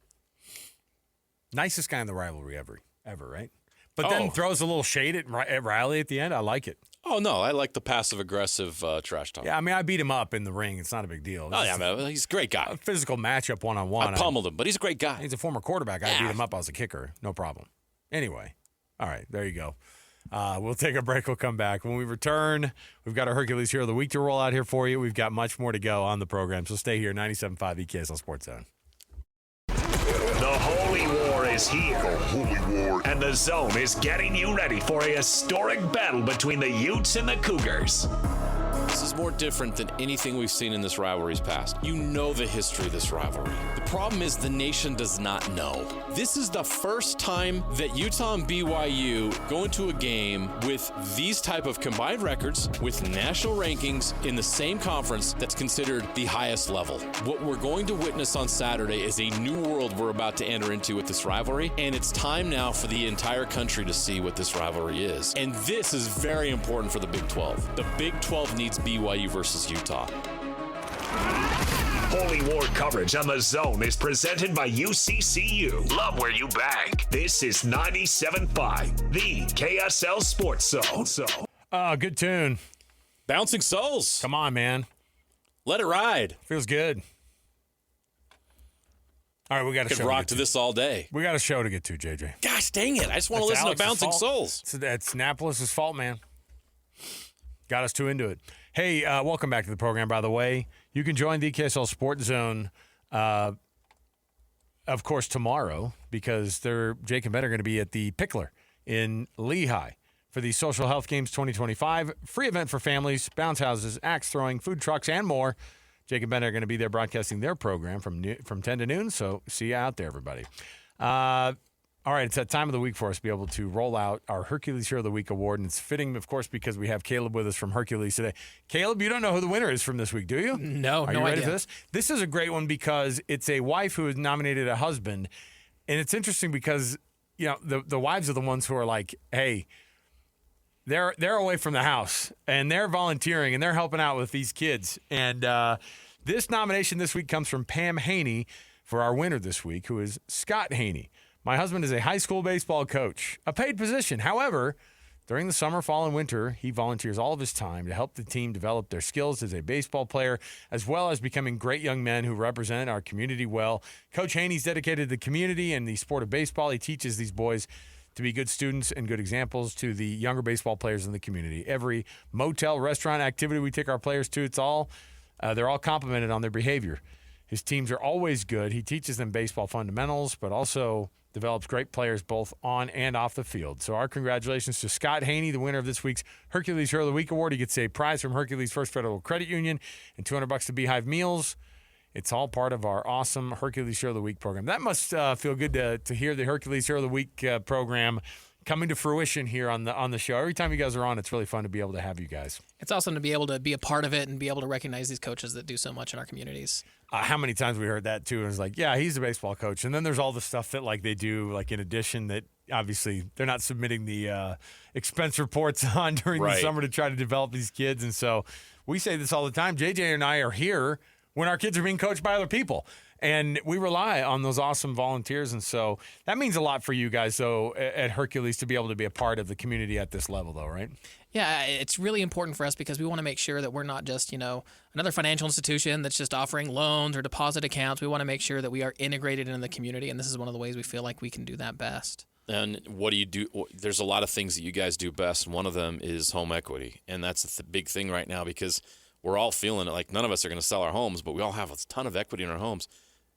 Nicest guy in the rivalry ever, right? But then throws a little shade at Riley at the end. I like it. Oh, no. I like the passive-aggressive trash talk. Yeah, I beat him up in the ring. It's not a big deal. He's a great guy. A physical matchup one-on-one. I pummeled him, but he's a great guy. He's a former quarterback. I beat him up as a kicker. No problem. Anyway, all right, there you go. We'll take a break. We'll come back. When we return, we've got our Hercules Hero of the Week to roll out here for you. We've got much more to go on the program, so stay here. 97.5 EKSL Sports Zone. The Holy War is here. And the Zone is getting you ready for a historic battle between the Utes and the Cougars. This is more different than anything we've seen in this rivalry's past. You know the history of this rivalry. The problem is the nation does not know. This is the first time that Utah and BYU go into a game with these type of combined records with national rankings in the same conference that's considered the highest level. What we're going to witness on Saturday is a new world we're about to enter into with this rivalry, and it's time now for the entire country to see what this rivalry is. And this is very important for the Big 12. The Big 12 needs BYU versus Utah. Holy War coverage on the Zone is presented by UCCU. Love where you bank. This is 97.5, the KSL Sports Zone. Oh, good tune. Bouncing Souls. Come on, man. Let it ride. Feels good. All right, we got a show. Could rock to this all day. We got a show to get to, JJ. Gosh dang it. I just want to listen to Bouncing Souls. That's Annapolis' fault, man. Got us too into it. Hey, welcome back to the program, by the way. You can join the KSL Sports Zone, of course, tomorrow, because Jake and Ben are going to be at the Pickler in Lehigh for the Social Health Games 2025. Free event for families, bounce houses, axe throwing, food trucks, and more. Jake and Ben are going to be there broadcasting their program from 10 to noon, so see you out there, everybody. All right, it's that time of the week for us to be able to roll out our Hercules Hero of the Week award, and it's fitting, of course, because we have Caleb with us from Hercules today. Caleb, you don't know who the winner is from this week, do you? No, Are you ready for this? This is a great one because it's a wife who has nominated a husband, and it's interesting because, the wives are the ones who are like, hey, they're away from the house, and they're volunteering, and they're helping out with these kids. And this nomination this week comes from Pam Haney for our winner this week, who is Scott Haney. My husband is a high school baseball coach, a paid position. However, During the summer, fall, and winter, he volunteers all of his time to help the team develop their skills as a baseball player, as well as becoming great young men who represent our community well. Coach Haney's dedicated to the community and the sport of baseball. He teaches these boys to be good students and good examples to the younger baseball players in the community. Every motel, restaurant, activity we take our players to, they're all complimented on their behavior. His teams are always good. He teaches them baseball fundamentals, but also develops great players both on and off the field. So our congratulations to Scott Haney, the winner of this week's Hercules Hero of the Week Award. He gets a prize from Hercules First Federal Credit Union and $200 to Beehive Meals. It's all part of our awesome Hercules Hero of the Week program. That must feel good to hear the Hercules Hero of the Week program coming to fruition here on the show. Every time you guys are on, it's really fun to be able to have you guys. It's awesome to be able to be a part of it and be able to recognize these coaches that do so much in our communities. How many times we heard that, too, and it's like, yeah, he's a baseball coach. And then there's all the stuff that, like, they do, like, in addition that obviously they're not submitting the expense reports on during the summer to try to develop these kids. And so we say this all the time. JJ and I are here when our kids are being coached by other people. And we rely on those awesome volunteers. And so that means a lot for you guys, though, at Hercules to be able to be a part of the community at this level, though, right? Yeah, it's really important for us because we want to make sure that we're not just, another financial institution that's just offering loans or deposit accounts. We want to make sure that we are integrated in the community, and this is one of the ways we feel like we can do that best. And what do you do? There's a lot of things that you guys do best, and one of them is home equity. And that's the big thing right now because we're all feeling it. Like none of us are going to sell our homes, but we all have a ton of equity in our homes.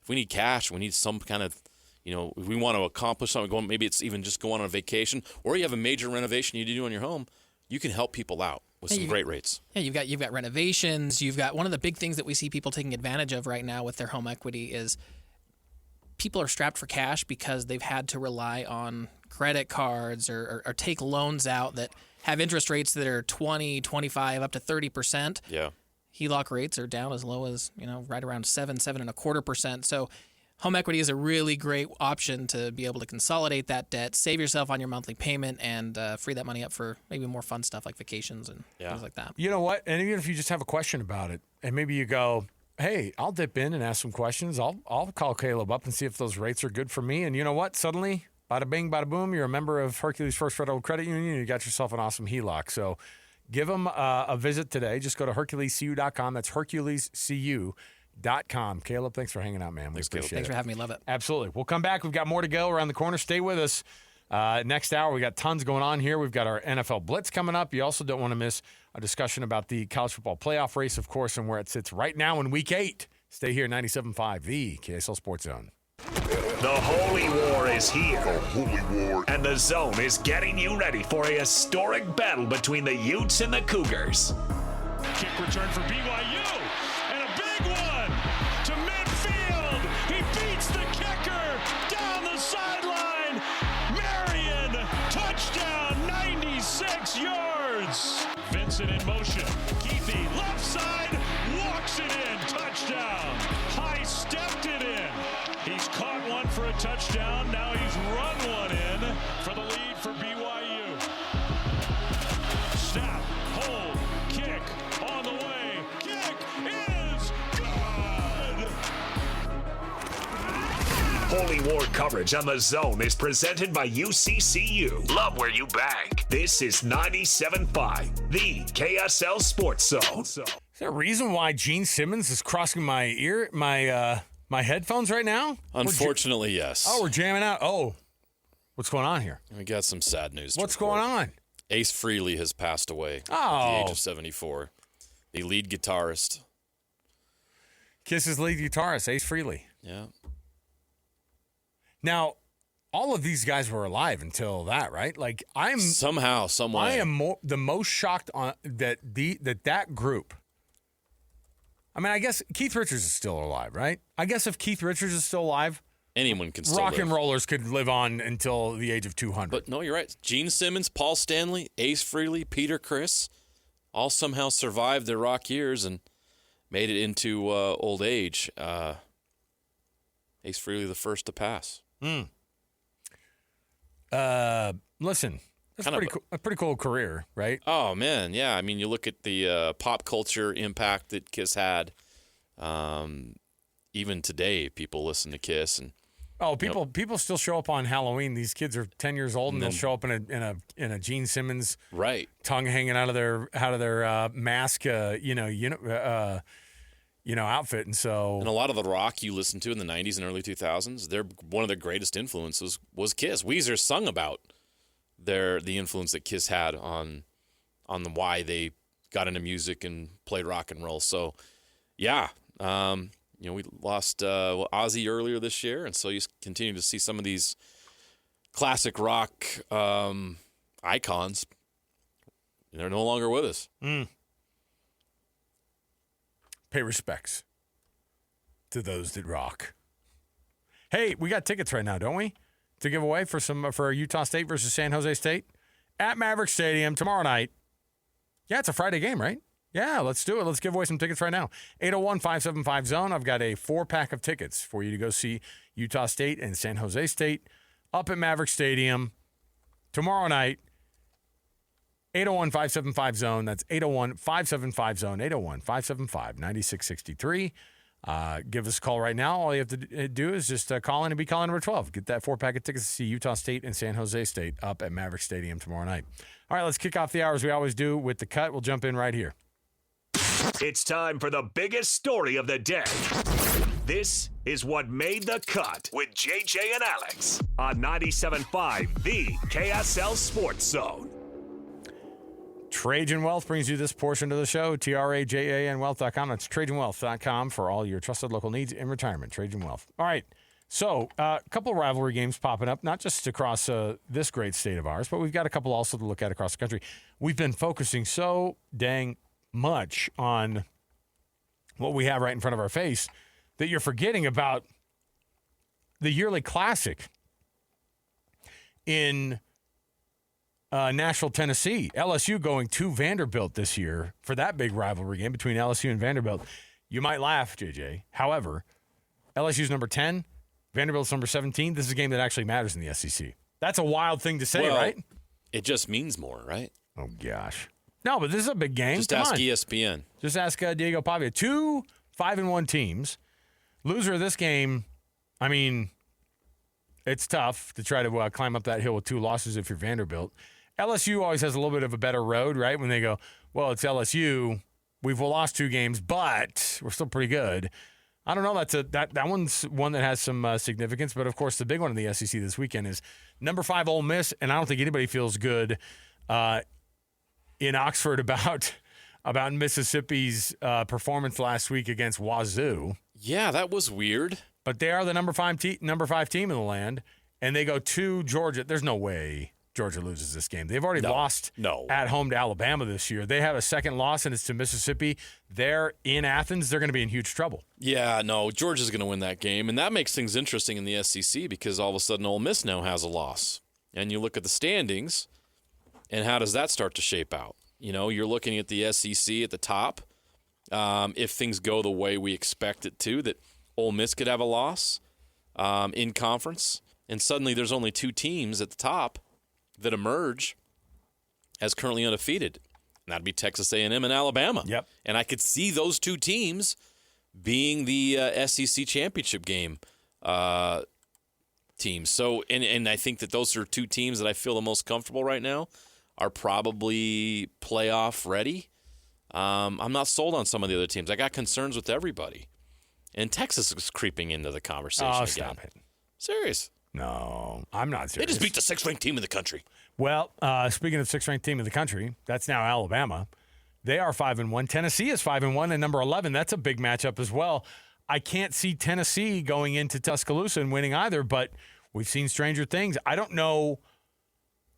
If we need cash, we need some kind of, if we want to accomplish something, maybe it's even just going on a vacation, or you have a major renovation you do on your home, you can help people out with some great rates. Yeah, you've got renovations. You've got one of the big things that we see people taking advantage of right now with their home equity is people are strapped for cash because they've had to rely on credit cards or take loans out that have interest rates that are 20, 25, up to 30%. Yeah. HELOC rates are down as low as, right around 7.25%. So home equity is a really great option to be able to consolidate that debt, save yourself on your monthly payment, and free that money up for maybe more fun stuff like vacations and things like that. You know what? And even if you just have a question about it, and maybe you go, hey, I'll dip in and ask some questions. I'll call Caleb up and see if those rates are good for me. And you know what? Suddenly, bada bing, bada boom, you're a member of Hercules First Federal Credit Union, and you got yourself an awesome HELOC. So give them a visit today. Just go to HerculesCU.com. That's HerculesCU.com. Caleb, thanks for hanging out, man. We appreciate it. Thanks for having me. Love it. Absolutely. We'll come back. We've got more to go around the corner. Stay with us. Next hour, we got tons going on here. We've got our NFL Blitz coming up. You also don't want to miss a discussion about the college football playoff race, of course, and where it sits right now in Week 8. Stay here, 97.5, the KSL Sports Zone. The Holy War is here. The Holy War. And the Zone is getting you ready for a historic battle between the Utes and the Cougars. Kick return for BYU. And a big one to midfield. He beats the kicker down the sideline. Marion, touchdown, 96 yards. Vincent in motion. Keithy, left side, walks it in. Touchdown. High stepped it in. He's caught one for a touchdown. Now he's run one in for the lead for BYU. Snap, hold, kick, on the way. Kick is good! Holy War coverage on the Zone is presented by UCCU. Love where you bank. This is 97.5, the KSL Sports Zone. Is there a reason why Gene Simmons is crossing my ear, my headphones right now? Unfortunately, yes. Oh, we're jamming out. Oh, what's going on here? We got some sad news. What's going on? Ace Frehley has passed away at the age of 74. The lead guitarist. Kiss's lead guitarist, Ace Frehley. Yeah. Now, all of these guys were alive until that, right? Like I'm somehow, some way. I am the most shocked on that group. I mean, I guess Keith Richards is still alive, right? I guess if Keith Richards is still alive, anyone can still rock live. and rollers could live on until the age of 200. But no, you're right. Gene Simmons, Paul Stanley, Ace Frehley, Peter Criss, all somehow survived their rock years and made it into old age. Ace Frehley, the first to pass. Listen, that's a pretty cool career, right? Oh, man, yeah. I mean, you look at the pop culture impact that Kiss had. Even today, people listen to Kiss, and Oh, people still show up on Halloween. These kids are 10 years old and they'll show up in a Gene Simmons tongue hanging out of their mask outfit, and a lot of the rock you listened to in the 90s and early 2000s, one of their greatest influences was Kiss. Weezer sung about the influence that Kiss had on why they got into music and played rock and roll. So yeah, we lost Ozzy earlier this year, and so you continue to see some of these classic rock icons. They're no longer with us. Pay respects to those that rock. Hey, we got tickets right now, don't we? To give away for Utah State versus San Jose State at Maverick Stadium tomorrow night. Yeah, it's a Friday game, right? Yeah, let's do it. Let's give away some tickets right now. 801-575-ZONE. I've got a 4-pack of tickets for you to go see Utah State and San Jose State up at Maverick Stadium tomorrow night. 801-575-ZONE. That's 801-575-ZONE. 801-575-9663. Give us a call right now. All you have to do is just call in and be calling number 12. Get that 4-pack of tickets to see Utah State and San Jose State up at Maverick Stadium tomorrow night. All right, let's kick off the hour as we always do with the cut. We'll jump in right here. It's time for the biggest story of the day. This is what made the cut with JJ and Alex on 97.5, the KSL Sports Zone. Trajan Wealth brings you this portion of the show. TRAJAN Wealth.com. That's TrajanWealth.com for all your trusted local needs in retirement. Trajan Wealth. All right. So a couple of rivalry games popping up, not just across this great state of ours, but we've got a couple also to look at across the country. We've been focusing so dang much on what we have right in front of our face that you're forgetting about the yearly classic in Nashville, Tennessee. LSU going to Vanderbilt this year for that big rivalry game between LSU and Vanderbilt. You might laugh, JJ. However, LSU's number 10, Vanderbilt's number 17. This is a game that actually matters in the SEC. That's a wild thing to say, right? It just means more, right? Oh, gosh. No, but this is a big game. Just ask ESPN. Just ask Diego Pavia. 2 5-1 teams. Loser of this game, I mean, it's tough to try to climb up that hill with 2 losses if you're Vanderbilt. LSU always has a little bit of a better road, right? When they go, well, it's LSU. We've lost 2 games, but we're still pretty good. I don't know. That one's one that has some significance. But, of course, the big one in the SEC this weekend is number 5 Ole Miss, and I don't think anybody feels good in Oxford about Mississippi's performance last week against Wazoo. Yeah, that was weird. But they are the number 5 team in the land, and they go to Georgia. There's no way Georgia loses this game. They've already lost at home to Alabama this year. They have a second loss, and it's to Mississippi. They're in Athens. They're going to be in huge trouble. Yeah, no, Georgia's going to win that game, and that makes things interesting in the SEC because all of a sudden Ole Miss now has a loss. And you look at the standings, and how does that start to shape out? You know, you're looking at the SEC at the top. If things go the way we expect it to, that Ole Miss could have a loss in conference, and suddenly there's only 2 teams at the top that emerge as currently undefeated. And that'd be Texas A&M and Alabama. Yep. And I could see those 2 teams being the SEC championship game teams. So, and I think that those are 2 teams that I feel the most comfortable right now are probably playoff ready. I'm not sold on some of the other teams. I got concerns with everybody. And Texas is creeping into the conversation again. Stop it. Serious. No, I'm not serious. They just beat the 6th-ranked team in the country. Well, speaking of 6th-ranked team in the country, that's now Alabama. They are 5-1. Tennessee is 5-1 and number 11. That's a big matchup as well. I can't see Tennessee going into Tuscaloosa and winning either, but we've seen stranger things. I don't know.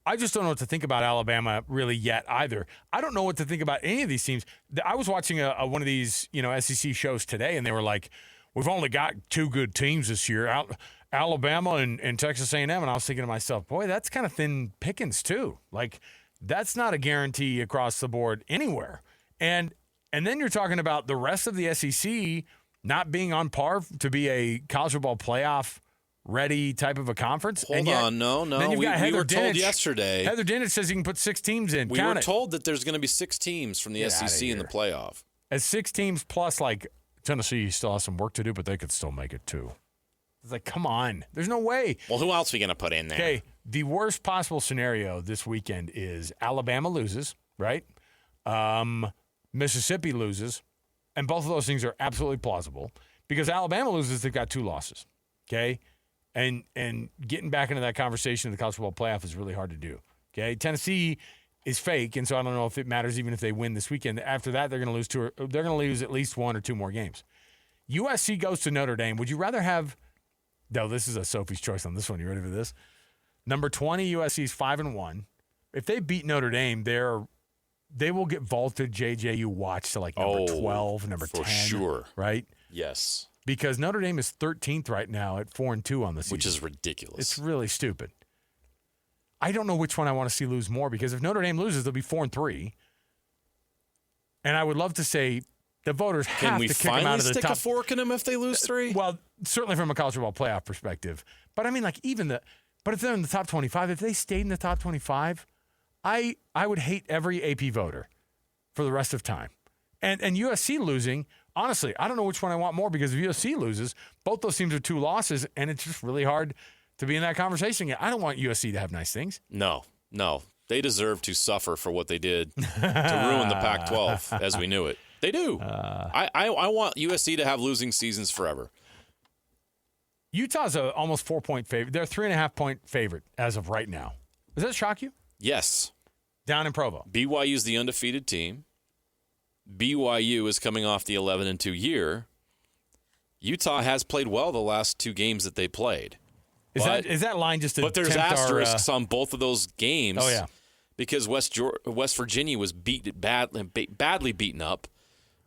I just don't know what to think about Alabama really yet either. I don't know what to think about any of these teams. I was watching one of these, SEC shows today, and they were like, we've only got 2 good teams this year, Alabama and Texas A&M. And I was thinking to myself, boy, that's kind of thin pickings too. Like, that's not a guarantee across the board anywhere. And then you're talking about the rest of the SEC not being on par to be a college football playoff ready type of a conference. Hold on, no. We were told yesterday. Heather Dinich says you can put 6 teams in. We were told that there's going to be 6 teams from the SEC in the playoff. As 6 teams plus, like, Tennessee still has some work to do, but they could still make it too. It's like, come on. There's no way. Well, who else are we going to put in there? Okay, the worst possible scenario this weekend is Alabama loses, right? Mississippi loses, and both of those things are absolutely plausible because Alabama loses, they've got 2 losses, okay? And getting back into that conversation in the college football playoff is really hard to do, okay? Tennessee is fake, and so I don't know if it matters even if they win this weekend. After that, they're going to lose at least 1 or 2 more games. USC goes to Notre Dame. Would you rather have – no, this is a Sophie's choice on this one. You ready for this? Number 20, USC's 5-1. If they beat Notre Dame, they will get vaulted. JJ, you watch to like number 12, number 10. For sure. Right? Yes. Because Notre Dame is 13th right now at 4-2 on the season. Which is ridiculous. It's really stupid. I don't know which one I want to see lose more because if Notre Dame loses, they'll be 4-3. And I would love to say the voters have to kick them out of the top. Can we finally stick a fork in them if they lose 3? Well, certainly from a college football playoff perspective. But I mean, like but if they're in the top 25, if they stayed in the top 25, I would hate every AP voter for the rest of time. And USC losing, honestly, I don't know which one I want more because if USC loses, both those teams are 2 losses, and it's just really hard to be in that conversation. I don't want USC to have nice things. No. They deserve to suffer for what they did to ruin the Pac-12 as we knew it. They do. I want USC to have losing seasons forever. Utah's almost 4-point favorite. They're a 3.5-point favorite as of right now. Does that shock you? Yes. Down in Provo. BYU's the undefeated team. BYU is coming off the 11-2 year. Utah has played well the last 2 games that they played. Is that line just to But there's asterisks on both of those games. Oh, yeah. Because West Virginia was badly beaten up,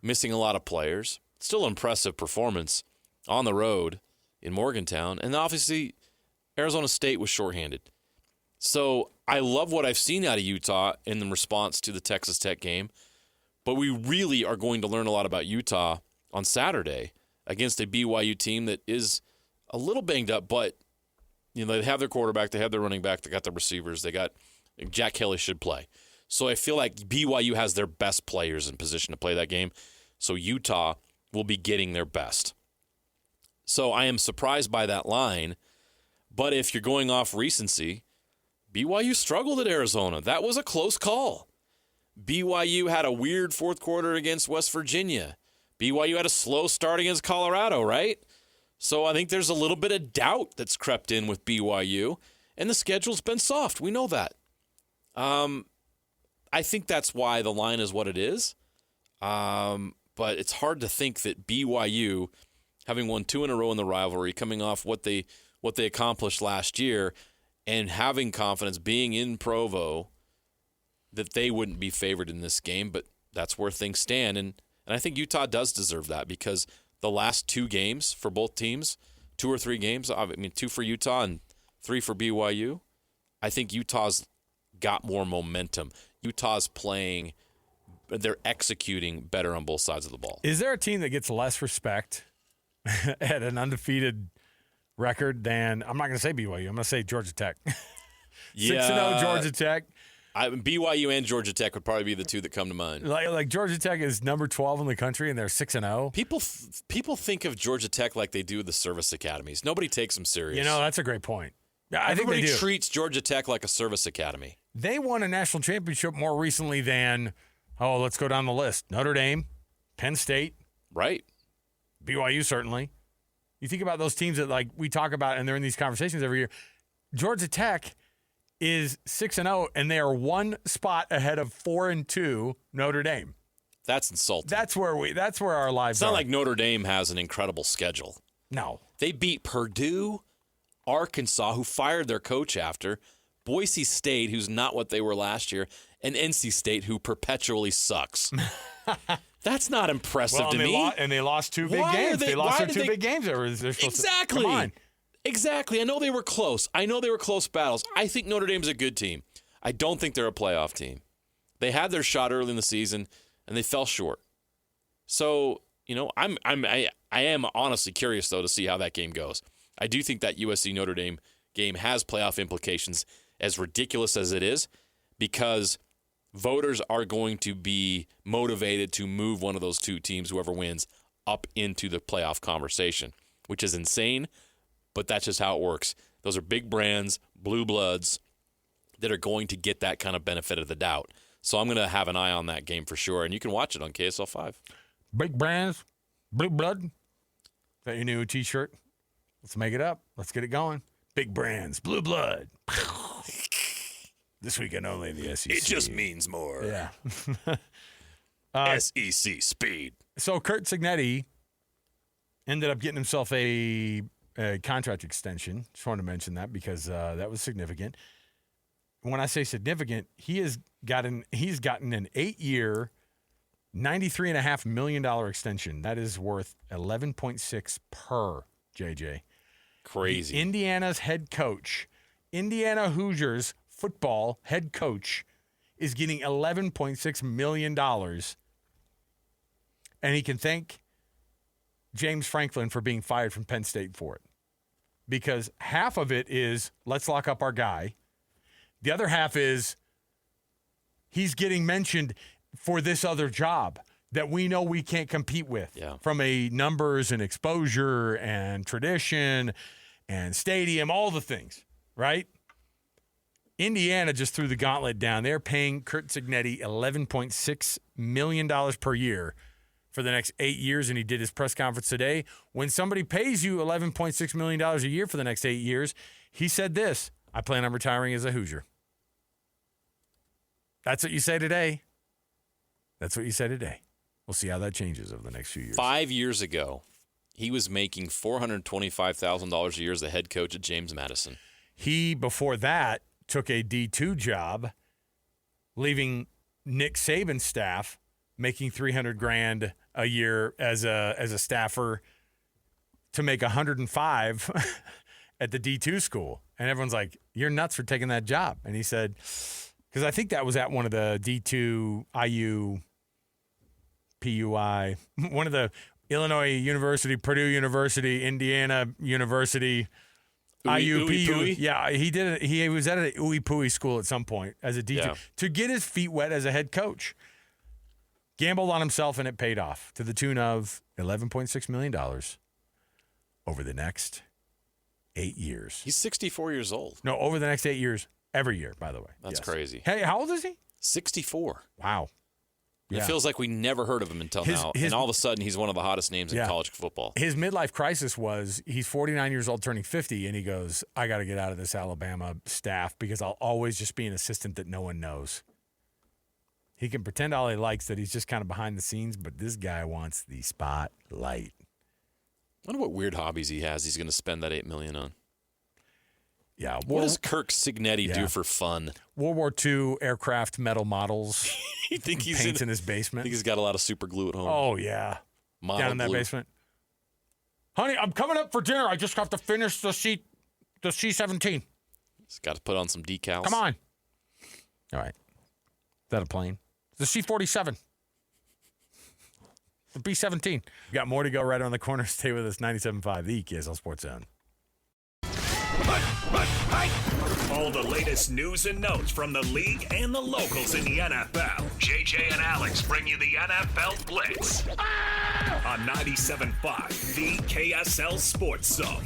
missing a lot of players. Still impressive performance on the road in Morgantown. And obviously, Arizona State was shorthanded. So I love what I've seen out of Utah in the response to the Texas Tech game. But we really are going to learn a lot about Utah on Saturday against a BYU team that is a little banged up, but they have their quarterback, they have their running back, they got the receivers, they got Jack Kelly should play. So I feel like BYU has their best players in position to play that game. So Utah will be getting their best. So I am surprised by that line. But if you're going off recency, BYU struggled at Arizona. That was a close call. BYU had a weird fourth quarter against West Virginia. BYU had a slow start against Colorado, right? So I think there's a little bit of doubt that's crept in with BYU, and the schedule's been soft. We know that. I think that's why the line is what it is. But it's hard to think that BYU, having won 2 in a row in the rivalry, coming off what they accomplished last year, and having confidence being in Provo, that they wouldn't be favored in this game. But that's where things stand, and I think Utah does deserve that because the last 2 games for both teams, 2 or 3 games, 2 for Utah and 3 for BYU, I think Utah's got more momentum. Utah's playing, they're executing better on both sides of the ball. Is there a team that gets less respect at an undefeated record than, I'm not going to say BYU, I'm going to say Georgia Tech. 6-0 Georgia Tech. BYU and Georgia Tech would probably be the 2 that come to mind. Like Georgia Tech is number 12 in the country, and they're 6-0. People think of Georgia Tech like they do the service academies. Nobody takes them serious. That's a great point. I think Everybody they do. treats Georgia Tech like a service academy. They won a national championship more recently than, let's go down the list. Notre Dame, Penn State. Right. BYU, certainly. You think about those teams that we talk about, and they're in these conversations every year. Georgia Tech is 6-0, and they are 1 spot ahead of 4-2 Notre Dame. That's insulting. That's where our lives are. It's not like Notre Dame has an incredible schedule. No. They beat Purdue, Arkansas, who fired their coach after, Boise State, who's not what they were last year, and NC State, who perpetually sucks. That's not impressive to me. And they lost 2 big games. They lost their 2 big games. Exactly. Come on. Exactly. I know they were close. I know they were close battles. I think Notre Dame's a good team. I don't think they're a playoff team. They had their shot early in the season, and they fell short. So, I am honestly curious, though, to see how that game goes. I do think that USC-Notre Dame game has playoff implications, as ridiculous as it is, because voters are going to be motivated to move one of those 2 teams, whoever wins, up into the playoff conversation, which is insane. but that's just how it works. Those are big brands, blue bloods, that are going to get that kind of benefit of the doubt. So I'm going to have an eye on that game for sure, and you can watch it on KSL 5. Big brands, blue blood. Is that your new T-shirt? Let's make it up. Let's get it going. Big brands, blue blood. This weekend only in the SEC. It just means more. Yeah. SEC speed. So Curt Cignetti ended up getting himself a contract extension. Just wanted to mention that because that was significant. When I say significant, he's gotten an 8-year, $93.5 million extension. That is worth $11.6 per, JJ. Crazy. Indiana's head coach, Indiana Hoosiers football head coach, is getting $11.6 million. And he can thank James Franklin for being fired from Penn State for it. Because half of it is, let's lock up our guy. The other half is, he's getting mentioned for this other job that we know we can't compete with. Yeah. From a numbers and exposure and tradition and stadium, all the things, right? Indiana just threw the gauntlet down. They're paying Curt Cignetti $11.6 million per year for the next 8 years, and he did his press conference today. When somebody pays you $11.6 million a year for the next 8 years, he said this: I plan on retiring as a Hoosier. That's what you say today. That's what you say today. We'll see how that changes over the next few years. 5 years ago, he was making $425,000 a year as the head coach at James Madison. He, before that, took a D2 job, leaving Nick Saban's staff making $300,000 a year as a staffer to make $105,000 at the D2 school. And everyone's like, "You're nuts for taking that job." And he said, because I think that was at one of the D2 IU, PUI, one of the Illinois University, Purdue University, Indiana University, IUPU. Yeah, he did it. He was at an Ooey Pooey school at some point as a D2 to get his feet wet as a head coach. Gambled on himself, and it paid off to the tune of $11.6 million over the next 8 years. He's 64 years old. No, over the next 8 years, every year, by the way. That's crazy. Hey, how old is he? 64. Wow. It feels like we never heard of him until now. And all of a sudden, he's one of the hottest names in college football. His midlife crisis was he's 49 years old, turning 50, and he goes, I got to get out of this Alabama staff because I'll always just be an assistant that no one knows. He can pretend all he likes that he's just kind of behind the scenes, but this guy wants the spotlight. I wonder what weird hobbies he has he's going to spend that $8 million on. Yeah. What does Curt Cignetti do for fun? World War II aircraft metal models. You think he's paints in his basement? I think he's got a lot of super glue at home. Oh, yeah. Down in that basement. Honey, I'm coming up for dinner. I just have to finish the C-17. He's got to put on some decals. Come on. All right. Is that a plane? The C-47. The B-17. We got more to go right around the corner. Stay with us. 97.5, the KSL Sports Zone. All the latest news and notes from the league and the locals in the NFL. JJ and Alex bring you the NFL Blitz on 97.5, the KSL Sports Zone.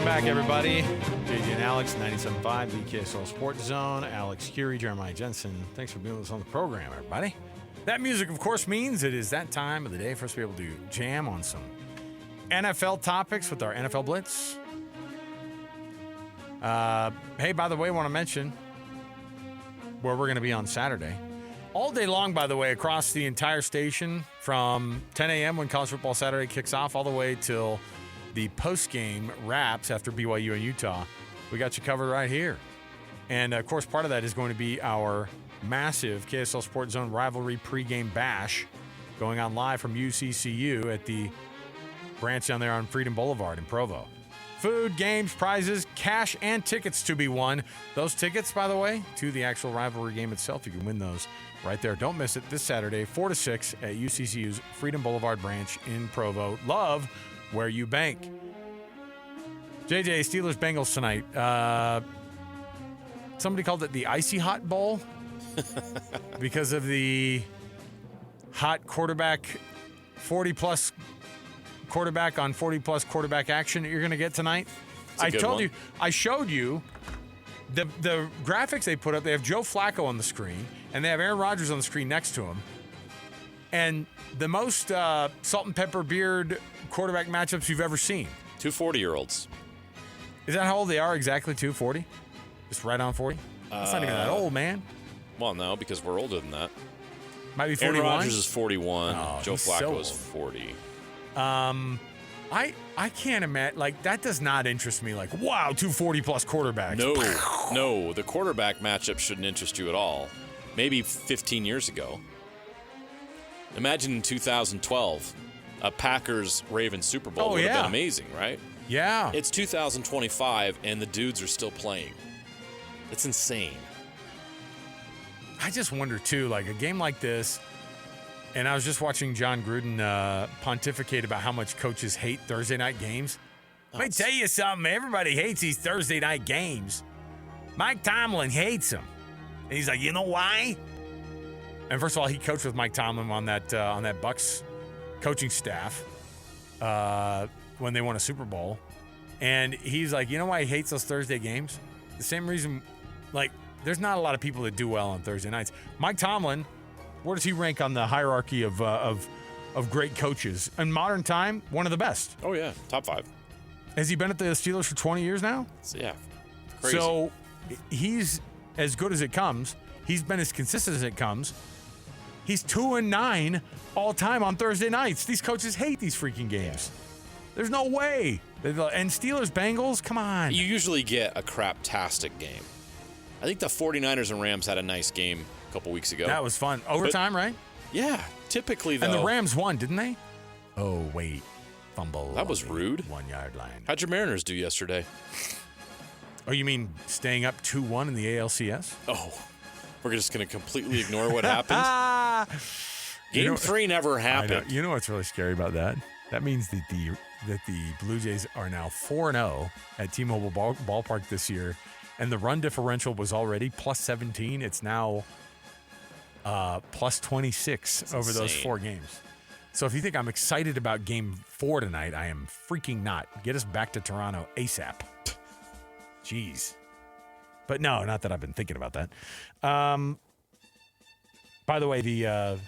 Back, everybody. JJ and Alex, 97.5, the KSL Sports Zone. Alex Kirry, Jeremiah Jensen. Thanks for being with us on the program, everybody. That music, of course, means it is that time of the day for us to be able to jam on some NFL topics with our NFL Blitz. Hey, by the way, I want to mention where we're going to be on Saturday. All day long, by the way, across the entire station from 10 a.m. when College Football Saturday kicks off all the way till the post-game wraps after BYU and Utah. We got you covered right here. And, of course, part of that is going to be our massive KSL Sports Zone rivalry pregame bash going on live from UCCU at the branch down there on Freedom Boulevard in Provo. food, games, prizes, cash, and tickets to be won. Those tickets, by the way, to the actual rivalry game itself, you can win those right there. Don't miss it this Saturday, 4 to 6 at UCCU's Freedom Boulevard branch in Provo. Love where you bank. JJ, Steelers Bengals tonight. Somebody called it the Icy Hot Bowl because of the hot quarterback, 40-plus quarterback on 40-plus quarterback action that you're going to get tonight. I showed you the graphics they put up. They have Joe Flacco on the screen, and they have Aaron Rodgers on the screen next to him. And the most salt and pepper beard quarterback matchups you've ever seen. 2 40-year-olds. Is that how old they are exactly, 40? Just right on 40? That's not even that old, man. Well, no, because we're older than that. Might be 41? Aaron Rodgers is 41. Oh, Joe Flacco is 40. I can't imagine. Like, that does not interest me. Like, wow, 2 40-plus quarterbacks. No. The quarterback matchup shouldn't interest you at all. Maybe 15 years ago. Imagine in 2012, a Packers-Ravens Super Bowl would have been amazing, right? Yeah. It's 2025, and the dudes are still playing. It's insane. I just wonder, too, like a game like this, and I was just watching John Gruden pontificate about how much coaches hate Thursday night games. Let me tell you something. Everybody hates these Thursday night games. Mike Tomlin hates them. And he's like, you know why? And first of all, he coached with Mike Tomlin on that Bucs coaching staff when they won a Super Bowl. And he's like, you know why he hates those Thursday games? The same reason, like, there's not a lot of people that do well on Thursday nights. Mike Tomlin, where does he rank on the hierarchy of great coaches? In modern time, one of the best. Oh, yeah. Top 5. Has he been at the Steelers for 20 years now? Yeah. Crazy. So he's as good as it comes. He's been as consistent as it comes. He's 2-9 all time on Thursday nights. These coaches hate these freaking games. There's no way. And Steelers-Bengals, come on. You usually get a craptastic game. I think the 49ers and Rams had a nice game a couple weeks ago. That was fun. Overtime, right? Yeah, typically, though. And the Rams won, didn't they? Oh, wait. Fumble. That was rude. 1 yard line. How'd your Mariners do yesterday? Oh, you mean staying up 2-1 in the ALCS? Oh, we're just going to completely ignore what happened? Game 3 never happened. You know what's really scary about that? That means that the Blue Jays are now 4-0 at T-Mobile Ballpark this year, and the run differential was already plus 17. It's now plus 26 That's over insane. those 4 games. So if you think I'm excited about Game 4 tonight, I am freaking not. Get us back to Toronto ASAP. Jeez. But no, not that I've been thinking about that. By the way, the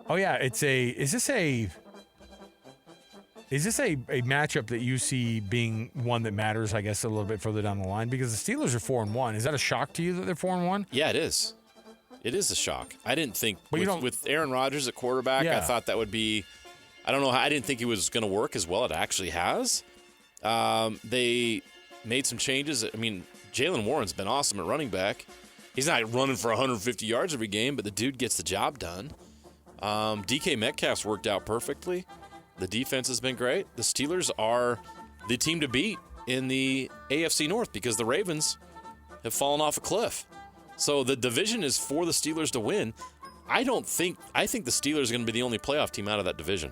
oh yeah, is this a matchup that you see being one that matters, I guess, a little bit further down the line? Because the Steelers are 4-1. Is that a shock to you that they're 4-1? Yeah, it is. It is a shock. I didn't think with Aaron Rodgers at quarterback, I thought that would be, I don't know, I didn't think it was going to work as well. It actually has. They made some changes. I mean, Jalen Warren's been awesome at running back. He's not running for 150 yards every game, but the dude gets the job done. DK Metcalf's worked out perfectly. The defense has been great. The Steelers are the team to beat in the AFC North because the Ravens have fallen off a cliff. So the division is for the Steelers to win. I think the Steelers are going to be the only playoff team out of that division,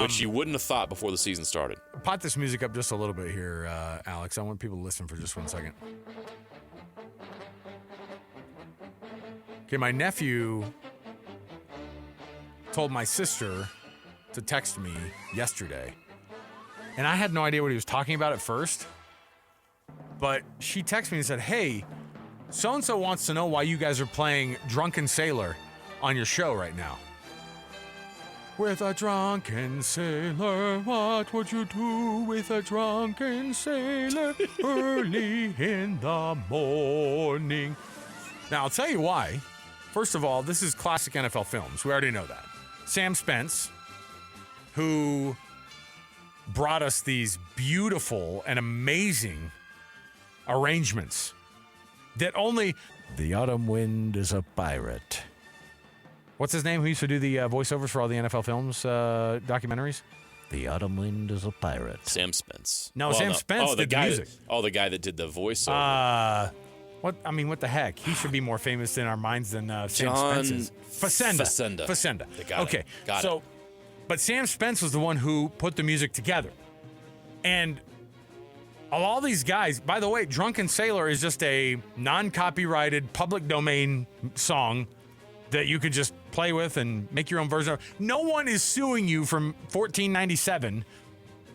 which you wouldn't have thought before the season started. Pot this music up just a little bit here, Alex. I want people to listen for just 1 second. Okay, my nephew told my sister to text me yesterday, and I had no idea what he was talking about at first, but she texted me and said, hey, so-and-so wants to know why you guys are playing Drunken Sailor on your show right now. With a drunken sailor, what would you do with a drunken sailor early in the morning? Now, I'll tell you why. First of all, this is classic NFL films. We already know that. Sam Spence, who brought us these beautiful and amazing arrangements that only the autumn wind is a pirate. What's his name? Who used to do the voiceovers for all the NFL films documentaries? The autumn wind is a pirate. Sam Spence. No, Sam Spence did the music. The guy that did the voiceover. What the heck? He should be more famous in our minds than Sam John Spence is. Facenda. Got it. But Sam Spence was the one who put the music together. And of all these guys, by the way, Drunken Sailor is just a non-copyrighted public domain song that you could just play with and make your own version of. No one is suing you from 1497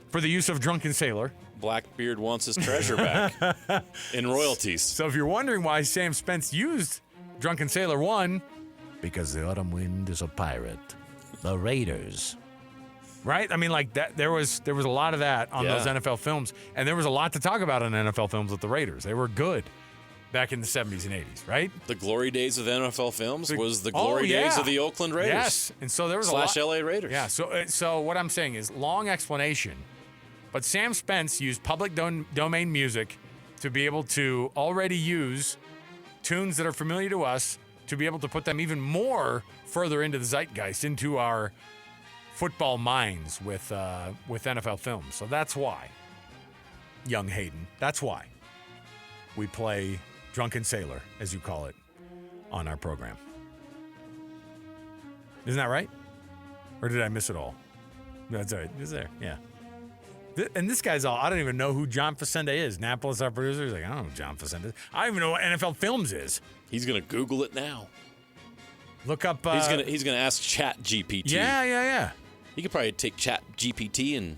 for the use of Drunken Sailor. Blackbeard wants his treasure back in royalties. So if you're wondering why Sam Spence used Drunken Sailor 1, because the autumn wind is a pirate. The Raiders. Right? I mean, like that. There was a lot of that on those NFL films, and there was a lot to talk about on NFL films with the Raiders. They were good back in the 70s and 80s, right? The glory days of NFL films was the glory days of the Oakland Raiders. Yes, and so there was / LA Raiders. Yeah. So what I'm saying is long explanation, but Sam Spence used public domain music to be able to already use tunes that are familiar to us to be able to put them even more further into the zeitgeist, into our football minds with NFL films. So that's why, young Hayden, that's why we play Drunken Sailor, as you call it, on our program. Isn't that right? Or did I miss it all? That's all right. It's there. Yeah. And this guy's I don't even know who John Facenda is. Napolis, our producer, is like, I don't know who John Facenda is. I don't even know what NFL Films is. He's going to Google it now. Look up. He's gonna ask Chat GPT. Yeah. He could probably take Chat GPT and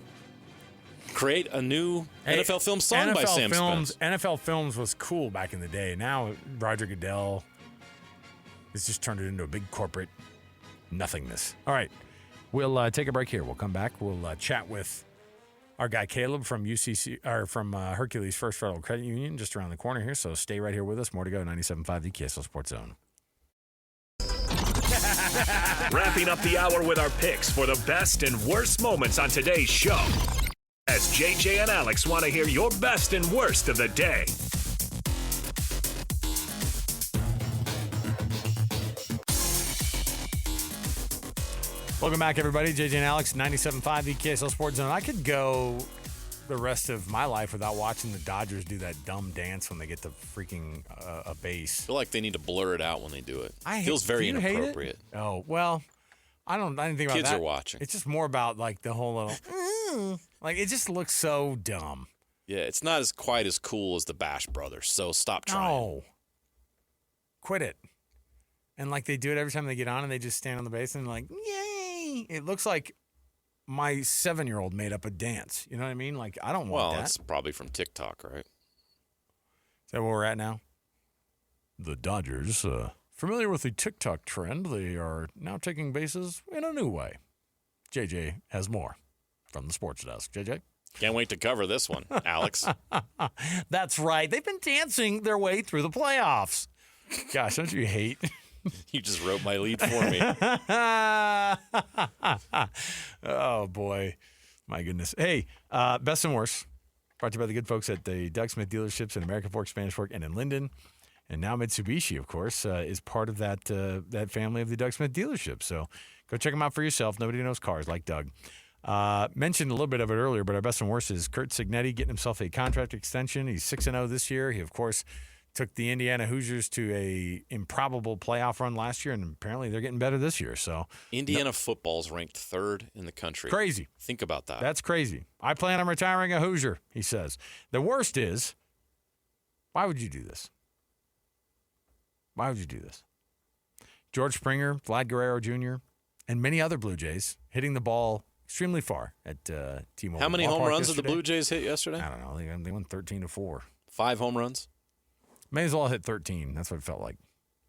create a new NFL film song by Sam Spence. NFL Films was cool back in the day. Now Roger Goodell has just turned it into a big corporate nothingness. All right, we'll take a break here. We'll come back. We'll chat with our guy Caleb from Hercules First Federal Credit Union, just around the corner here. So stay right here with us. More to go. 97.5 the KSL Sports Zone. Wrapping up the hour with our picks for the best and worst moments on today's show. As JJ and Alex want to hear your best and worst of the day. Welcome back, everybody. JJ and Alex, 97.5 the KSL Sports Zone. I could go the rest of my life without watching the Dodgers do that dumb dance when they get to freaking a base. I feel like they need to blur it out when they do it. Feels very inappropriate. Oh, well, I didn't think about that. Kids are watching. It's just more about like the whole little, like it just looks so dumb. Yeah, it's not quite as cool as the Bash Brothers, so stop trying. No. Quit it. And like they do it every time they get on and they just stand on the base and like, yay. It looks like my 7-year-old made up a dance. You know what I mean? Like, I don't want that. Well, it's probably from TikTok, right? Is that where we're at now? The Dodgers, familiar with the TikTok trend, they are now taking bases in a new way. JJ has more from the sports desk. JJ? Can't wait to cover this one, Alex. That's right. They've been dancing their way through the playoffs. Gosh, don't you hate? You just wrote my lead for me. Oh, boy. My goodness. Hey, best and worst. Brought to you by the good folks at the Doug Smith dealerships in American Fork, Spanish Fork, and in Linden. And now Mitsubishi, of course, is part of that family of the Doug Smith dealership. So go check them out for yourself. Nobody knows cars like Doug. Mentioned a little bit of it earlier, but our best and worst is Kurt Cignetti getting himself a contract extension. He's 6-0 this year. He, of course, took the Indiana Hoosiers to a improbable playoff run last year, and apparently they're getting better this year. So Indiana football's ranked 3rd in the country. Crazy. Think about that. That's crazy. I plan on retiring a Hoosier, he says. The worst is, why would you do this? Why would you do this? George Springer, Vlad Guerrero Jr., and many other Blue Jays hitting the ball extremely far at T-Mobile. How many home runs did the Blue Jays hit yesterday? I don't know. They won 13-4. 5 home runs? May as well hit 13. That's what it felt like.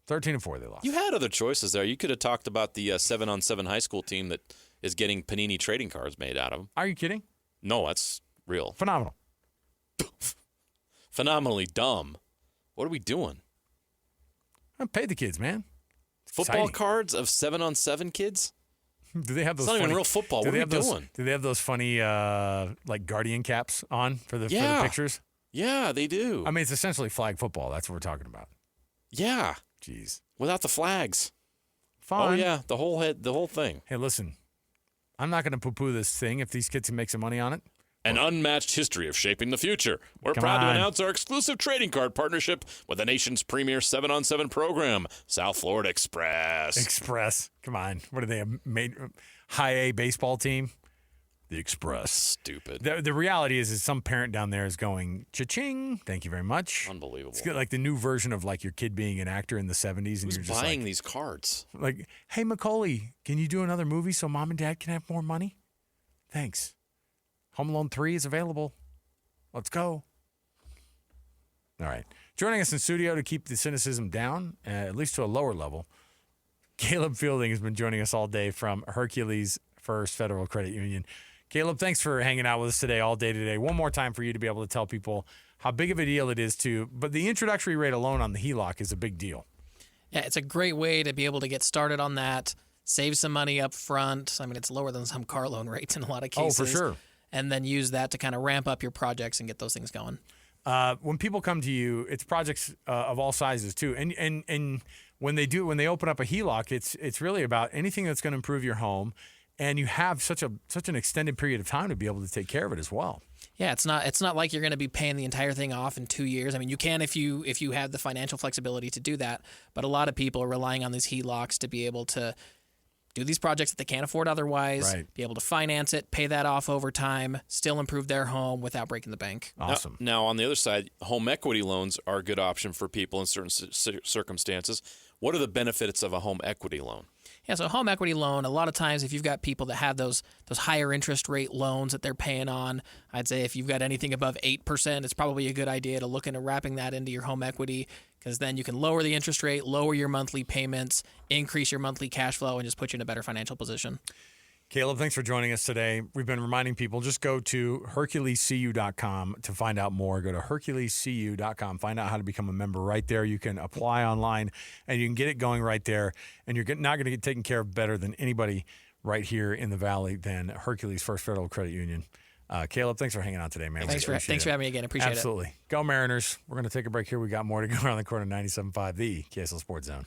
13-4 they lost. You had other choices there. You could have talked about the 7-on-7 high school team that is getting Panini trading cards made out of them. Are you kidding? No, that's real. Phenomenal. Phenomenally dumb. What are we doing? Pay the kids, man. Football cards of 7-on-7 kids? Do they have those? It's not even real football. What are we doing? Do they have those funny like Guardian caps on for the pictures? Yeah, they do. I mean, it's essentially flag football. That's what we're talking about. Yeah. Jeez. Without the flags. Fine. Oh yeah, the whole thing. Hey, listen. I'm not going to poo-poo this thing if these kids can make some money on it. An unmatched history of shaping the future. We're Come proud to on. announce our exclusive trading card partnership with the nation's premier 7-on-7 program, South Florida Express. Express. Come on. What are they, a high A baseball team? The Express. Stupid. The reality is some parent down there is going, cha-ching, thank you very much. Unbelievable. It's like the new version of like your kid being an actor in the 70s. And Who's you're just buying like, these cards? Like, hey, Macaulay, can you do another movie so mom and dad can have more money? Thanks. Home Alone 3 is available. Let's go. All right. Joining us in studio to keep the cynicism down, at least to a lower level, Caleb Fielding has been joining us all day from Hercules First Federal Credit Union. Caleb, thanks for hanging out with us today, all day today. One more time for you to be able to tell people how big of a deal it is but the introductory rate alone on the HELOC is a big deal. Yeah, it's a great way to be able to get started on that, save some money up front. I mean, it's lower than some car loan rates in a lot of cases. Oh, for sure. And then use that to kind of ramp up your projects and get those things going. When people come to you, it's projects of all sizes too. And when they open up a HELOC, it's really about anything that's going to improve your home, and you have such an extended period of time to be able to take care of it as well. Yeah, it's not like you're going to be paying the entire thing off in 2 years. I mean, you can if you have the financial flexibility to do that, but a lot of people are relying on these HELOCs to be able to do these projects that they can't afford otherwise, right. Be able to finance it, pay that off over time, still improve their home without breaking the bank. Awesome. Now, on the other side, home equity loans are a good option for people in certain circumstances. What are the benefits of a home equity loan? Yeah, so a home equity loan, a lot of times if you've got people that have those higher interest rate loans that they're paying on, I'd say if you've got anything above 8%, it's probably a good idea to look into wrapping that into your home equity, because then you can lower the interest rate, lower your monthly payments, increase your monthly cash flow, and just put you in a better financial position. Caleb, thanks for joining us today. We've been reminding people, just go to HerculesCU.com to find out more. Go to HerculesCU.com. Find out how to become a member right there. You can apply online, and you can get it going right there. And you're not going to get taken care of better than anybody right here in the Valley than Hercules First Federal Credit Union. Caleb, thanks for hanging out today, man. Thanks for having me again. Appreciate it. Absolutely. Go Mariners. We're going to take a break here. We got more to go around the corner. 97.5, the KSL Sports Zone.